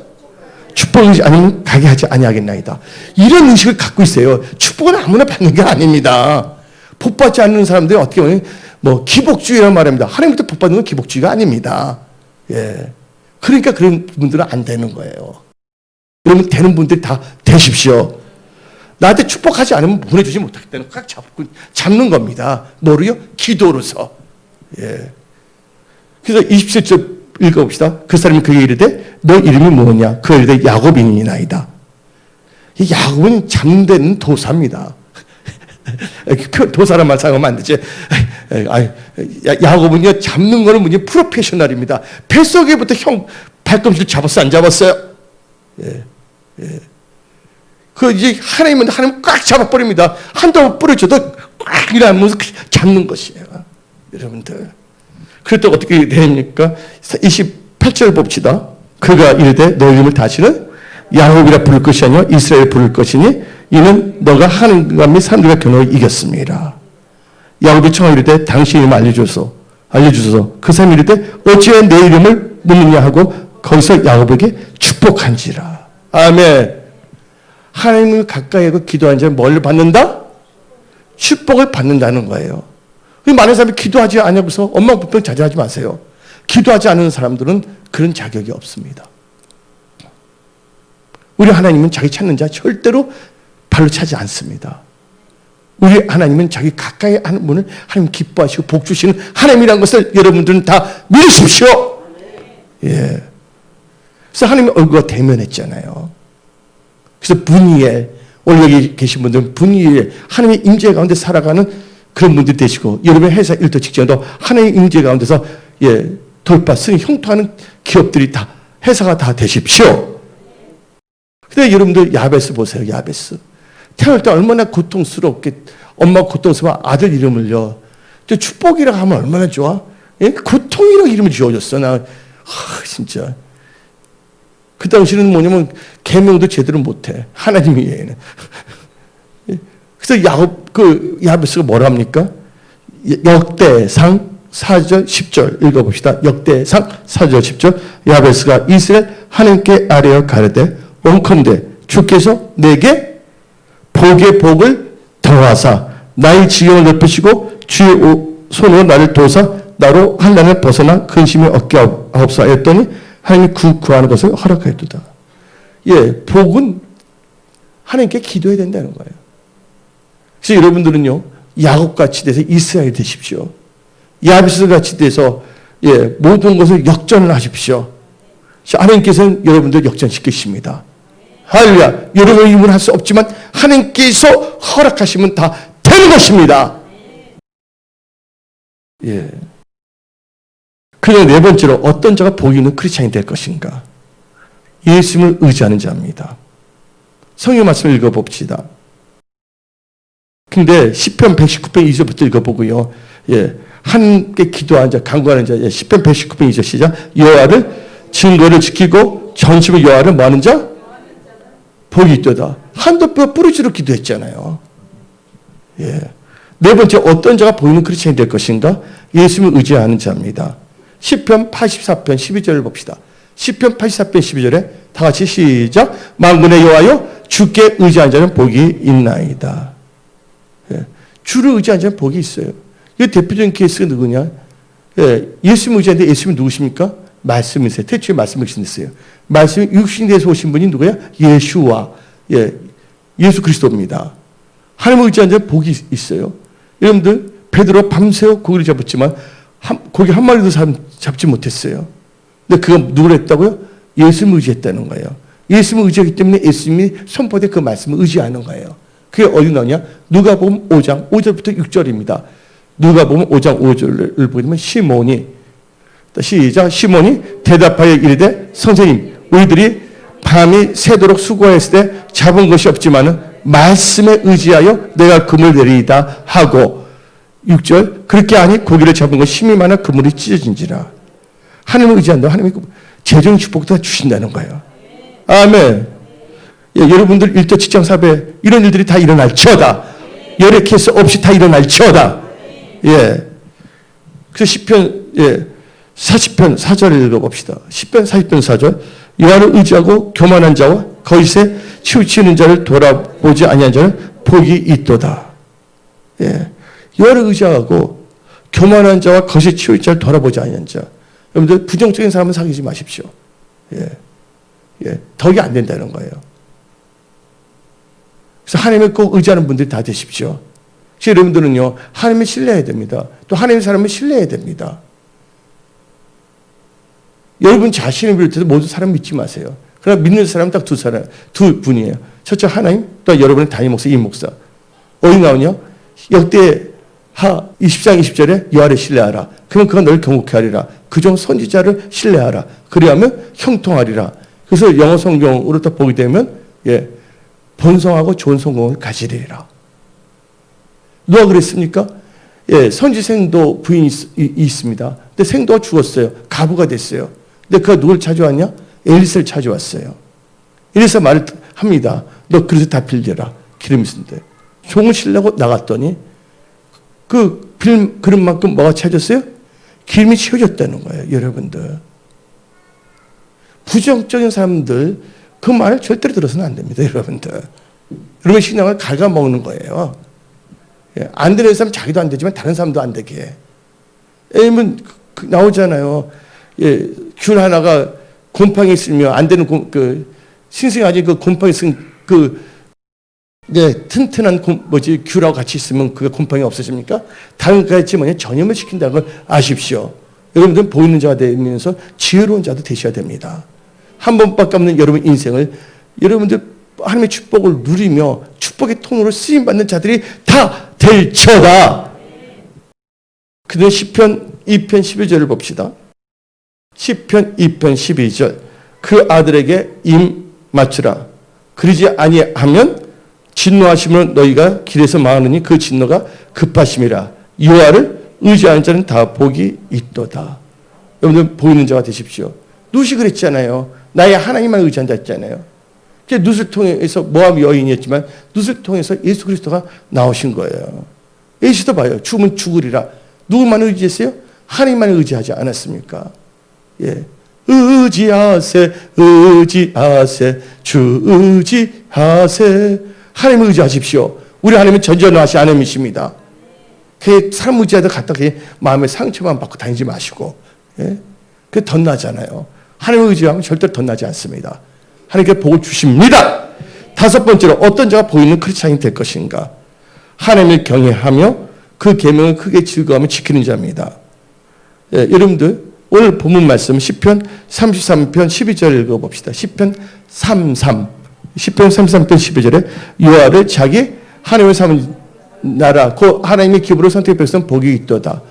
축복이 아니면 가게 하지 아니하겠나이다. 이런 의식을 갖고 있어요. 축복은 아무나 받는 게 아닙니다. 복 받지 않는 사람들이 어떻게 보면 뭐 기복주의라는 말입니다. 하나님부터 복 받는 건 기복주의가 아닙니다. 예. 그러니까 그런 분들은 안 되는 거예요. 여러분 되는 분들이 다 되십시오. 나한테 축복하지 않으면 보내주지 못하기 때문에 꽉 잡는 겁니다. 뭐로요? 기도로서. 예. 그래서 27절 읽어봅시다. 그 사람이 그에게 이르되 너 이름이 뭐냐? 그가 이르되 야곱이니이다. 이 야곱은 잡는 데는 도사입니다. 도사란 말 사용하면 안 되지. 야곱은요 잡는 거는 뭐냐 프로페셔널입니다. 뱃속에부터 형 발꿈치를 잡았어 안 잡았어요? 예. 예. 그 이제 하나님 꽉 잡아버립니다. 한동안 뿌려줘도 꽉 이러면서 잡는 것이에요. 여러분들. 그랬더니 어떻게 됩니까? 28절 봅시다. 그가 이르되 너 이름을 다시는 야곱이라 부를 것이 아니요 이스라엘 부를 것이니 이는 너가 하나님과 및 사람들과 겨누어 이겼습니다. 야곱이 청하 이르되 당신 이름 알려주소서. 그 사람이 이르되 어찌하여 내 이름을 묻느냐 하고 거기서 야곱에게 축복한지라. 아멘. 하나님을 가까이 하고 기도하는 자는 뭘 받는다? 축복을 받는다는 거예요. 많은 사람이 기도하지 않고서 엄마 불평 자제하지 마세요. 기도하지 않는 사람들은 그런 자격이 없습니다. 우리 하나님은 자기 찾는 자 절대로 발로 차지 않습니다. 우리 하나님은 자기 가까이 하는 분을 하나님 기뻐하시고 복 주시는 하나님이라는 것을 여러분들은 다 믿으십시오. 예. 그래서 하나님의 얼굴과 대면했잖아요. 그래서 분이엘, 오늘 여기 계신 분들은 분이엘, 하나님의 임재 가운데 살아가는 그런 분들이 되시고, 여러분의 회사 일도 직장도 하나님의 임재 가운데서 예, 돌파, 승, 형통하는 기업들이 다, 회사가 다 되십시오. 근데 여러분들 야베스 보세요, 야베스. 태어날 때 얼마나 고통스럽게, 엄마가 고통스러워 아들 이름을요. 축복이라고 하면 얼마나 좋아? 예? 고통이라고 이름을 지어줬어, 나. 진짜. 그 당시는 뭐냐면, 계명도 제대로 못해. 하나님이 얘는. 그래서 야베스가 뭐라 합니까? 역대상 4절 10절 읽어봅시다. 역대상 4절 10절 야베스가 이스라엘 하나님께 아뢰어 가르되 원컨대 주께서 내게 복의 복을 더하사 나의 지경을 넓히시고 주의 손으로 나를 도우사 나로 한란을 벗어나 근심이 얻게 하옵소서 했더니 하나님이 구하는 것을 허락하였도다. 예, 복은 하나님께 기도해야 된다는 거예요. 그래서 여러분들은요, 야곱같이 돼서 이스라엘 되십시오. 야베스같이 돼서 예, 모든 것을 역전을 하십시오. 하나님께서는 여러분들 역전시키십니다. 할렐루야. 여러분의 힘으로 할 수 없지만 하나님께서 허락하시면 다 되는 것입니다. 예. 그리고 네 번째로 어떤 자가 복이 있는 크리스찬이 될 것인가? 예수님을 의지하는 자입니다. 성경 말씀을 읽어봅시다. 근데 시편 119편 2절부터 읽어보고요. 예, 함께 기도하는 자, 간구하는 자. 예, 시편 119편 2절 시작. 여호와를 증거를 지키고 전심을 여호와를 뭐하는 자? 복이 있도다. 한도뼈 뿌리치로 기도했잖아요. 예. 네 번째 어떤 자가 보이는 크리스찬이 될 것인가? 예수님을 의지하는 자입니다. 시편 84편 12절을 봅시다. 시편 84편 12절에 다 같이 시작. 만군의 여호와여 주께 의지하는 자는 복이 있나이다. 예. 주를 의지하는 자는 복이 있어요. 이 대표적인 케이스가 누구냐? 예. 예수님 의지하는데 예수님은 누구십니까? 말씀이세요. 태초에 말씀을 주셨어요. 말씀이 육신에서 오신 분이 누구야? 예수와 예. 예수 그리스도입니다. 하나님을 의지하는 자는 복이 있어요. 여러분들 베드로 밤새워 고기를 잡았지만 고기 한 마리도 잡지 못했어요. 근데 그가 누구를 했다고요? 예수님을 의지했다는 거예요. 예수님을 의지하기 때문에 예수님이 선포된 그 말씀을 의지하는 거예요. 그게 어디 나오냐? 누가복음 5장 5절부터 6절입니다. 누가복음 5장 5절을 보면 시몬이 시작. 시몬이 대답하여 이르되 선생님 우리들이 밤이 새도록 수고했을 때 잡은 것이 없지만은 말씀에 의지하여 내가 그물 내리이다 하고 6절 그렇게 하니 고기를 잡은 것 힘이 많아 그물이 찢어진지라. 하나님을 의지한다. 하나님이 재정 축복도 다 주신다는 거예요. 아멘. 예, 여러분들 일터 직장 사배 이런 일들이 다 일어날지어다. 열애 케이스 없이 다 일어날지어다. 예. 그래서 시편 40편 4절을 읽어봅시다. 시편 40편 4절 여호와를 의지하고 교만한 자와 거짓에 치우치는 자를 돌아보지 아니한 자는 복이 있도다. 예. 여호와를 의지하고 교만한 자와 거짓에 치우친 자를 돌아보지 아니한 자. 여러분들 부정적인 사람은 사귀지 마십시오. 예. 예. 덕이 안 된다는 거예요. 그래서 하나님을 꼭 의지하는 분들이 다 되십시오. 그래서 여러분들은요, 하나님을 신뢰해야 됩니다. 또 하나님의 사람을 신뢰해야 됩니다. 여러분 자신을 비롯해서 모든 사람 믿지 마세요. 그러나 믿는 사람은 딱 두 분이에요. 첫째 하나님, 또 여러분의 담임 목사, 임 목사. 어디 나오냐? 역대하 20장 20절에 여호와를 신뢰하라. 그러면 그가 너를 경고케 하리라. 그중 선지자를 신뢰하라. 그리하면 형통하리라. 그래서 영어 성경으로 딱 보게 되면 번성하고 좋은 성공을 가지리라. 누가 그랬습니까? 예, 선지생도 부인이 있습니다. 근데 생도가 죽었어요. 가부가 됐어요. 근데 그가 누굴 찾아왔냐? 엘리사를 찾아왔어요. 엘리사 말을 합니다. 너 그릇을 다 빌려라. 기름이 있는데. 종을 실려고 나갔더니 그 빌 그릇만큼 뭐가 찾았어요? 기름이 채워졌다는 거예요. 여러분들. 부정적인 사람들 그 말을 절대로 들어서는 안 됩니다. 여러분들. 여러분 신앙을 갉아먹는 거예요. 예, 안 되는 사람 자기도 안 되지만 다른 사람도 안 되게. 왜냐면 나오잖아요. 예, 귤 하나가 곰팡이 있으면 안 되는 신생아지 그 곰팡이 있으면 튼튼한 귤하고 같이 있으면 그게 곰팡이 없어집니까? 다른 같이 전염을 시킨다는 걸 아십시오. 여러분들은 보이는 자가 되면서 지혜로운 자도 되셔야 됩니다. 한 번밖에 없는 여러분 인생을 여러분들 하나님의 축복을 누리며 축복의 통로로 쓰임받는 자들이 다 될처다. 그다음 시편 2편 12절을 봅시다. 시편 2편 12절 그 아들에게 임 맞추라. 그러지 아니하면 진노하심을 너희가 길에서 망하느니 그 진노가 급하심이라. 여호와를 의지하는 자는 다 복이 있도다. 여러분들 보이는 자가 되십시오. 룻이 그랬잖아요. 나의 하나님만 의지한다 했잖아요. 룻을 통해서 모함 여인이었지만 룻을 통해서 예수 그리스도가 나오신 거예요. 예수도 봐요. 죽으면 죽으리라. 누구만 의지했어요? 하나님만 의지하지 않았습니까? 예. 의지하세, 의지하세, 주 의지하세. 하나님을 의지하십시오. 우리 하나님은 전전하시 하나님이십니다. 그 사람 의지하다 갖다 마음의 상처만 받고 다니지 마시고, 예? 그게 덧나잖아요. 하나님을 의지하면 절대로 덧나지 않습니다. 하나님께 복을 주십니다. 다섯 번째로 어떤 자가 보이는 크리스찬이 될 것인가? 하나님을 경외하며 그 계명을 크게 즐거워하며 지키는 자입니다. 예, 여러분들 오늘 본문 말씀 시편 33편 12절 읽어봅시다. 시편 33편 12절에 여호와를 자기 하나님을 삼은 나라 그 하나님의 기업으로 선택한 백성 복이 있도다.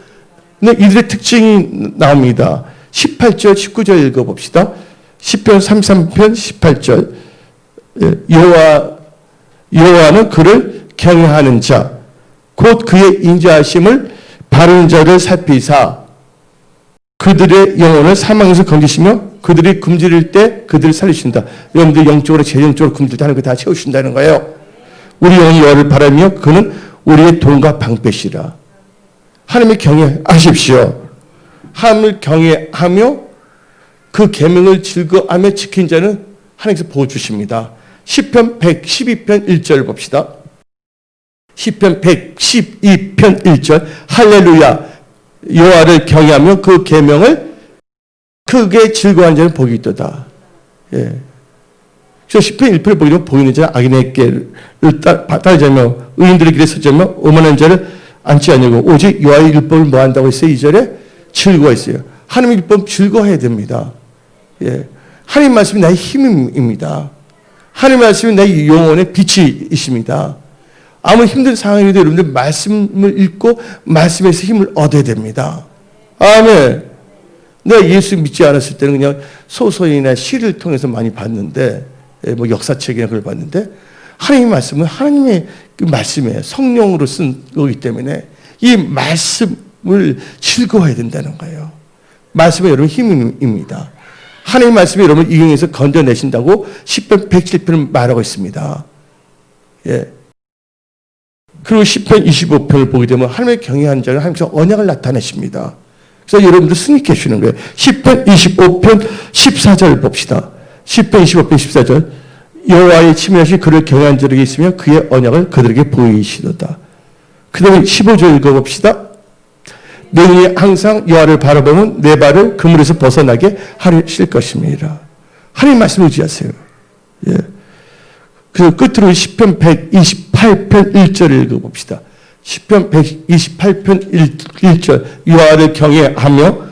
근데 이들의 특징이 나옵니다. 18절 19절 읽어봅시다. 시편 33편 18절 여호와는 그를 경외하는 자 곧 그의 인자하심을 바른 자를 살피사 그들의 영혼을 사망에서 건지시며 그들이 굶주릴 때 그들을 살리신다. 여러분들 영적으로 재정적으로 굶주릴 때 하나님 다 채우신다는 거예요. 우리 영이 여호와를 바라며 그는 우리의 돈과 방패시라. 하나님을 경외하십시오. 하나님을 경외하며 그 계명을 즐거워하며 지킨 자는 하나님께서 보호 주십니다. 시편 112편 1절 봅시다. 시편 112편 1절 할렐루야 여호와를 경외하며 그 계명을 크게 즐거워하는 자는 복이 있도다. 예. 그래서 시편 1편을 보게 되면 보이는 자는 악인의 길을 따르자며 의인들의 길에 서자며 오만한 자를 앉지 않냐고 오직 여호와의 율법을 뭐한다고 했어요? 2절에 즐거워했어요. 하나님의 율법 즐거워해야 됩니다. 예. 하나님 말씀이 나의 힘입니다. 하나님 말씀이 나의 영혼의 빛이십니다. 아무리 힘든 상황이라도 여러분들 말씀을 읽고 말씀에서 힘을 얻어야 됩니다. 아멘. 내가 예수 믿지 않았을 때는 그냥 소설이나 시를 통해서 많이 봤는데, 뭐 역사책이나 그걸 봤는데, 하나님의 말씀은 하나님의 그 말씀에 성령으로 쓴 거기 때문에 이 말씀을 즐거워해야 된다는 거예요. 말씀은 여러분 힘입니다. 하나님의 말씀이 여러분을 이경에서 건져내신다고 시편 107편을 말하고 있습니다. 예. 그리고 시편 25편을 보게 되면 하나님의 경외하는 자는 하나님께서 언약을 나타내십니다. 그래서 여러분들 승리케 해주는 거예요. 시편 25편 14절 봅시다. 시편 25편 14절. 여호와의 침례하시 그를 경외한 자에게 있으며 그의 언약을 그들에게 보이시도다. 그 다음에 15절 읽어봅시다. 내 눈이 항상 여호와를 바라보면 내 발을 그물에서 벗어나게 하실 것입니다. 하나님 말씀 의지하세요. 예. 그 끝으로 시편 128편 1절을 읽어봅시다. 시편 128편 1절 여호와를 경외하며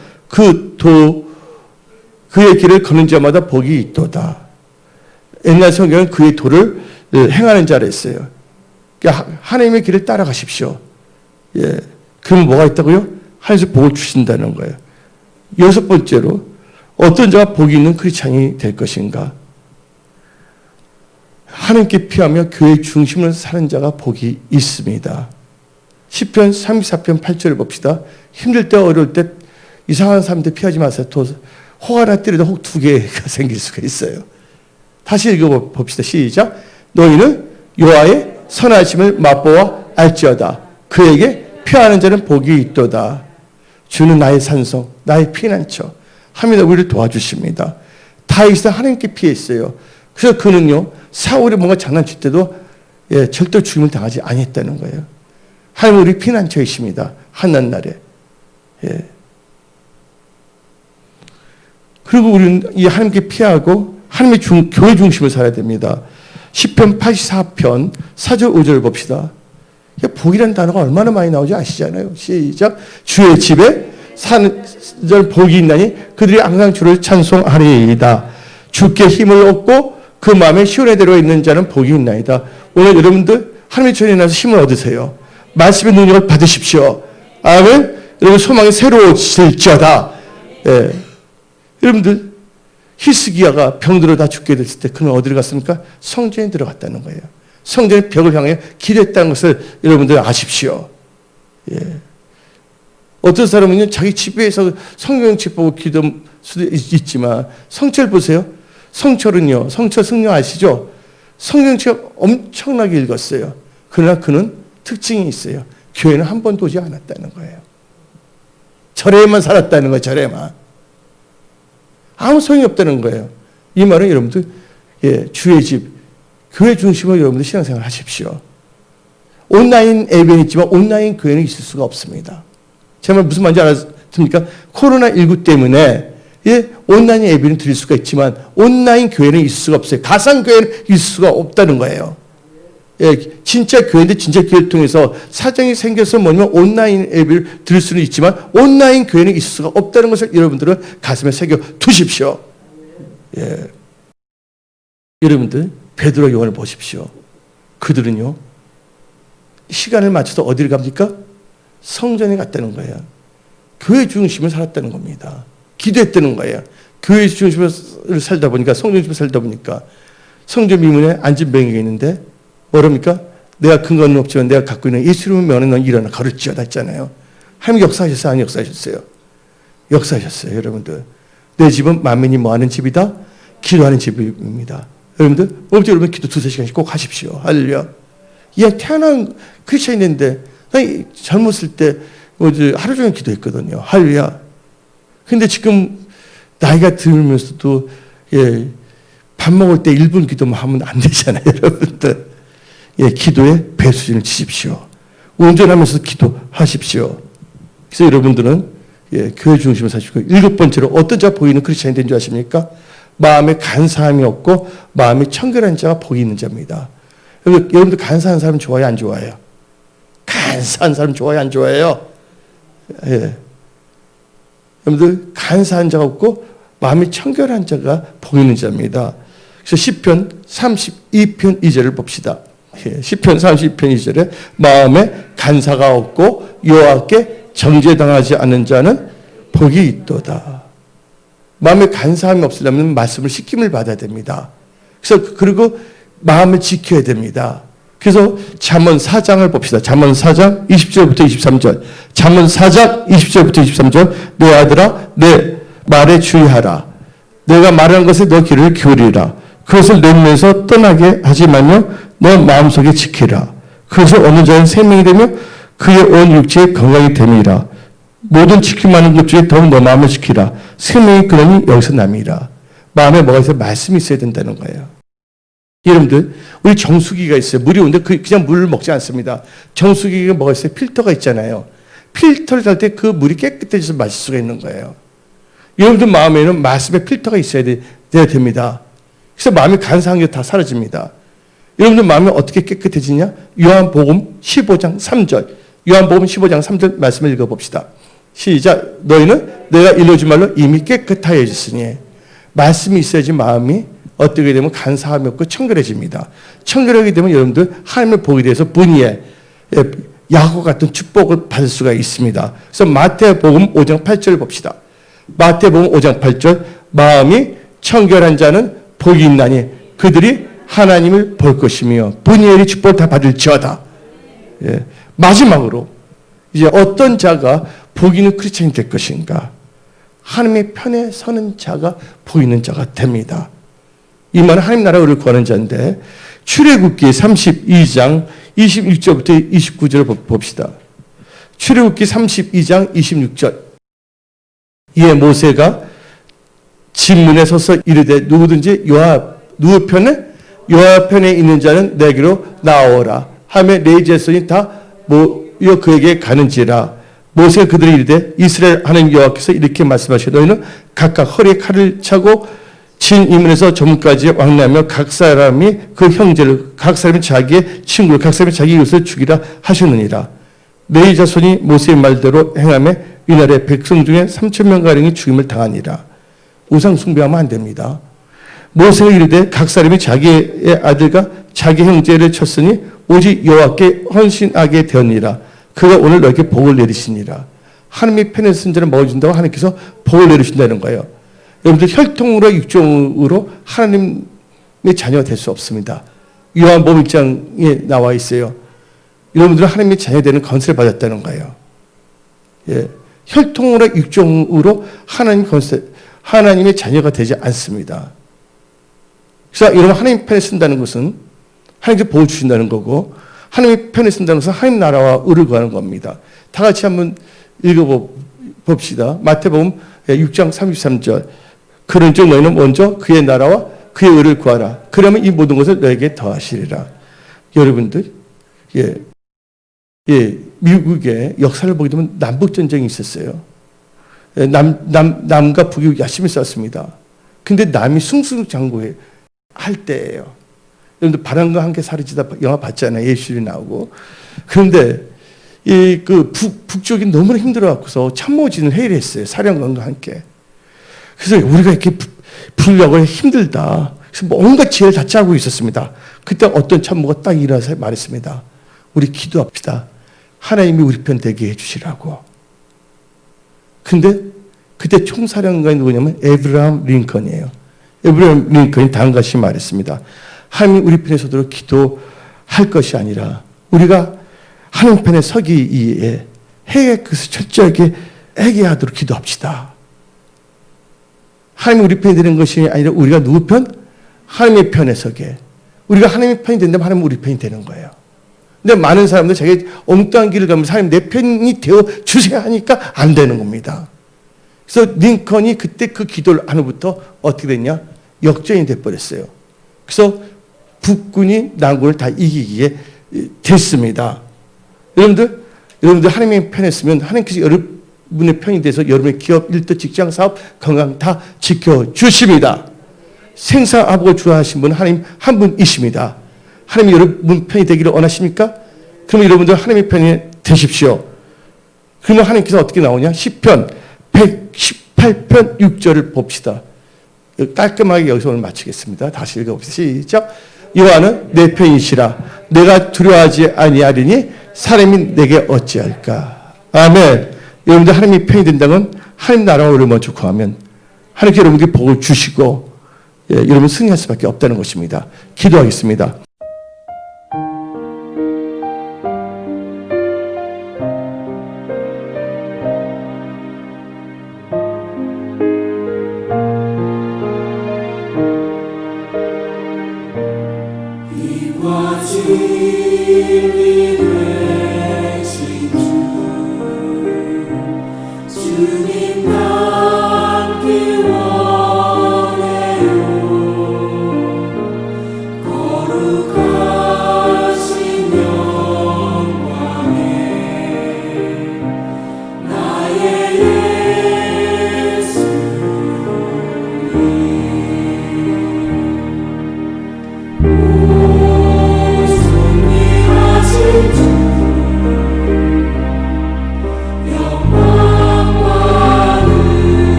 그의 길을 걷는 자마다 복이 있도다. 옛날 성경은 그의 도를 행하는 자라 했어요. 그러니까 하나님의 길을 따라가십시오. 예. 그럼 뭐가 있다고요? 하나님께서 복을 주신다는 거예요. 여섯 번째로 어떤 자가 복이 있는 크리스찬이 될 것인가? 하나님께 피하며 교회 중심으로 사는 자가 복이 있습니다. 시편 34편 8절을 봅시다. 힘들 때 어려울 때 이상한 사람들 피하지 마세요. 혹 하나 때려도 혹 두 개가 생길 수가 있어요. 다시 읽어봅시다. 시작. 너희는 여호와의 선하심을 맛보아 알지어다. 그에게 피하는 자는 복이 있도다. 주는 나의 산성, 나의 피난처. 하나님이 우리를 도와주십니다. 다윗은 하나님께 피했어요. 그래서 그는요, 사울이 뭔가 장난칠 때도 절대 죽임을 당하지 아니했다는 거예요. 하나님 우리 피난처이십니다. 한난 날에. 예. 그리고 우리는 이 하나님께 피하고 하나님의 교회 중심을 살아야 됩니다. 시편 84편 4절 5절 봅시다. 복이라는 단어가 얼마나 많이 나오지 아시잖아요. 시작. 주의 집에 사는 절 복이 있나니 그들이 항상 주를 찬송하리이다. 주께 힘을 얻고 그 마음에 시온의 대로 있는 자는 복이 있나이다. 오늘 여러분들 하나님의 전에 나서 힘을 얻으세요. 말씀의 능력을 받으십시오. 아멘. 여러분 소망이 새로워질지어다. 예. 여러분들 히스기야가 병들어 다 죽게 됐을 때 그는 어디로 갔습니까? 성전에 들어갔다는 거예요. 성전의 벽을 향해 기도했다는 것을 여러분들 아십시오. 예. 어떤 사람은요, 자기 집에서 성경책 보고 기도할 수도 있지만, 성철 보세요. 성철은요, 성철 승려 아시죠? 성경책 엄청나게 읽었어요. 그러나 그는 특징이 있어요. 교회는 한 번도 오지 않았다는 거예요. 절에만 살았다는 거예요, 절에만. 아무 소용이 없다는 거예요. 이 말은 여러분들, 예, 주의 집, 교회 중심으로 여러분들 신앙생활 하십시오. 온라인 예배는 있지만 온라인 교회는 있을 수가 없습니다. 제 말 무슨 말인지 알았습니까? 코로나19 때문에 예, 온라인 예배는 드릴 수가 있지만 온라인 교회는 있을 수가 없어요. 가상 교회는 있을 수가 없다는 거예요. 예, 진짜 교회인데 진짜 교회를 통해서 사정이 생겨서 뭐냐면 온라인 예배를 드릴 수는 있지만 온라인 교회는 있을 수가 없다는 것을 여러분들은 가슴에 새겨 두십시오. 예. 여러분들 베드로 요한을 보십시오. 그들은요, 시간을 맞춰서 어디를 갑니까? 성전에 갔다는 거예요. 교회 중심을 살았다는 겁니다. 기도했다는 거예요. 교회 중심으로 살다 보니까, 성전 중심으로 살다 보니까, 성전 미문에 앉은 병이가 있는데, 뭐랍니까? 내가 근거는 없지만 내가 갖고 있는 예수님의 면에 넌 일어나 걸을지어다 했잖아요. 하나님 역사하셨어요? 아니 역사하셨어요? 역사하셨어요, 여러분들. 내 집은 만민이 뭐하는 집이다? 기도하는 집입니다. 여러분들, 오늘 여러분 기도 2-3시간씩 꼭 하십시오. 할렐루야. 예, 태어난 크리스천인데, 젊었을 때, 하루 종일 기도했거든요. 할렐루야. 근데 지금, 나이가 들면서도, 예, 밥 먹을 때 1분 기도만 하면 안 되잖아요, 여러분들. 예, 기도에 배수진을 치십시오. 운전하면서 기도하십시오. 그래서 여러분들은, 예, 교회 중심으로 사시고, 7번째로 어떤 자가 복이 있는 크리스천이 된 줄 아십니까? 마음에 간사함이 없고 마음이 청결한 자가 복이 있는 자입니다. 여러분들 간사한 사람 좋아요, 안 좋아해요? 간사한 사람 좋아요, 안 좋아해요? 예. 여러분들 간사한 자가 없고 마음이 청결한 자가 복 있는 자입니다. 그래서 시편 32편 2절을 봅시다. 예. 시편 32편 2절에 마음에 간사가 없고 여호와께 정죄당하지 않는 자는 복이 있도다. 마음에 간사함이 없으려면 말씀을 시킴을 받아야 됩니다. 그래서 그리고 마음을 지켜야 됩니다. 그래서 잠언 4장을 봅시다. 잠언 4장 20절부터 23절. 잠언 4장 20절부터 23절. 내 아들아 내 말에 주의하라. 내가 말하는 것에 너 귀를 기울이라. 그것을 내 눈에서 떠나게 하지 말며 너 마음속에 지키라. 그것을 얻는 자는 생명이 되며 그의 온 육체의 건강이 됨이라. 모든 지킬 만한 것 중에 더욱 너 마음을 지키라. 생명이 그러니 여기서 남이라. 마음에 뭐가 있어요? 말씀이 있어야 된다는 거예요. 여러분들, 우리 정수기가 있어요. 물이 오는데 그냥 물을 먹지 않습니다. 정수기가 뭐가 있어요? 필터가 있잖아요. 필터를 달 때 그 물이 깨끗해져서 마실 수가 있는 거예요. 여러분들 마음에는 말씀의 필터가 있어야 돼야 됩니다. 그래서 마음이 간사한 게 다 사라집니다. 여러분들 마음이 어떻게 깨끗해지냐? 요한복음 15장 3절. 요한복음 15장 3절 말씀을 읽어봅시다. 시작. 너희는 내가 일러준 말로 이미 깨끗하여졌으니. 말씀이 있어야지 마음이 어떻게 되면 간사함이 없고 청결해집니다. 청결하게 되면 여러분들 하나님을 보게 돼서 분이에 야곱 같은 축복을 받을 수가 있습니다. 그래서 마태복음 5장 8절을 봅시다. 마태복음 5장 8절. 마음이 청결한 자는 복이 있나니 그들이 하나님을 볼 것이며 분이엘의 축복을 다 받을지어다. 예. 마지막으로 이제 어떤 자가 복 있는 크리스천이 될 것인가? 하나님의 편에 서는 자가 복 있는 자가 됩니다. 이 말은 하나님 나라를 구하는 자인데 출애굽기 32장 26절부터 29절을 봅시다. 출애굽기 32장 26절. 이에 모세가 진문에 서서 이르되 누구든지 누구 편에? 여호와 편에 있는 자는 내게로 나오라 하며 네 자손이 다 모여 그에게 가는지라. 모세가 그들이 이르되 이스라엘 하나님 여호와께서 이렇게 말씀하시되 너희는 각각 허리에 칼을 차고 진 이문에서 저문까지 왕래하며 각 사람이 그 형제를 각 사람이 자기의 친구를 각 사람이 자기 이웃을 죽이라 하셨느니라. 네 자손이 모세의 말대로 행하며 이날에 백성 중에 3,000명가량이 죽임을 당하니라. 우상 숭배하면 안 됩니다. 모세가 이르되 각 사람이 자기의 아들과 자기 형제를 쳤으니 오직 여호와께 헌신하게 되었니라. 그가 오늘 너에게 복을 내리시니라. 하나님의 편에 쓴 자를 먹어준다고 하나님께서 복을 내리신다는 거예요. 여러분들 혈통으로 육종으로 하나님의 자녀가 될 수 없습니다. 요한복음 1장에 나와 있어요. 여러분들은 하나님의 자녀 되는 건설을 받았다는 거예요. 예. 혈통으로 육종으로 하나님의 자녀가 되지 않습니다. 그래서 여러분 하나님 편에 쓴다는 것은 하나님께 복을 주신다는 거고 하나님의 편에 쓴다는 것은 하나님 나라와 의를 구하는 겁니다. 다 같이 한번 읽어봅시다. 마태복음 6장 33절. 그런즉 너희는 먼저 그의 나라와 그의 의를 구하라. 그러면 이 모든 것을 너에게 더하시리라. 여러분들, 미국의 역사를 보게 되면 남북전쟁이 있었어요. 남과 북이 열심히 싸웠습니다. 근데 남이 승승장구할 때예요. 여러분들 바람과 함께 사라지다 영화 봤잖아요. 예술이 나오고. 그런데 북쪽이 너무나 힘들어갖고서 참모진을 회의를 했어요. 사령관과 함께. 그래서 우리가 이렇게 부르려고 힘들다. 그래서 뭔가 지혜를 다 짜고 있었습니다. 그때 어떤 참모가 딱 일어나서 말했습니다. 우리 기도합시다. 하나님이 우리 편 되게 해주시라고. 근데 그때 총사령관이 누구냐면 에브라함 링컨이에요. 에브라함 링컨이 다음과 같이 말했습니다. 하나님이 우리 편에 서도록 기도할 것이 아니라 우리가 하나님 편에 서기 위해 해의 것을 철저하게 회개하도록 기도합시다. 하나님이 우리 편이 되는 것이 아니라 우리가 누구 편? 하나님의 편에 서게. 우리가 하나님의 편이 된다면 하나님은 우리 편이 되는 거예요. 근데 많은 사람들 자기 엉뚱한 길을 가면서 하나님 내 편이 되어 주세요 하니까 안 되는 겁니다. 그래서 링컨이 그때 그 기도를 안 후부터 어떻게 됐냐? 역전이 돼버렸어요. 그래서 북군이 남군을 다 이기기에 됐습니다. 여러분들 하나님의 편에 있으면 하나님께서 여러분의 편이 돼서 여러분의 기업, 일터, 직장, 사업, 건강 다 지켜주십니다. 생사하고 주하신 분은 하나님 한 분이십니다. 하나님이 여러분 편이 되기를 원하십니까? 그러면 여러분들 하나님의 편이 되십시오. 그러면 하나님께서 어떻게 나오냐? 시편 118편 6절을 봅시다. 깔끔하게 여기서 오늘 마치겠습니다. 다시 읽어봅시다. 시작. 여호와는 내 편이시라. 내가 두려워하지 아니하리니 사람이 내게 어찌할까. 아멘. 여러분들 하나님이 편이 된다면 하나님 나라와 의를 먼저 구하면 하나님께 여러분께 복을 주시고 여러분 승리할 수밖에 없다는 것입니다. 기도하겠습니다. 빛과 진리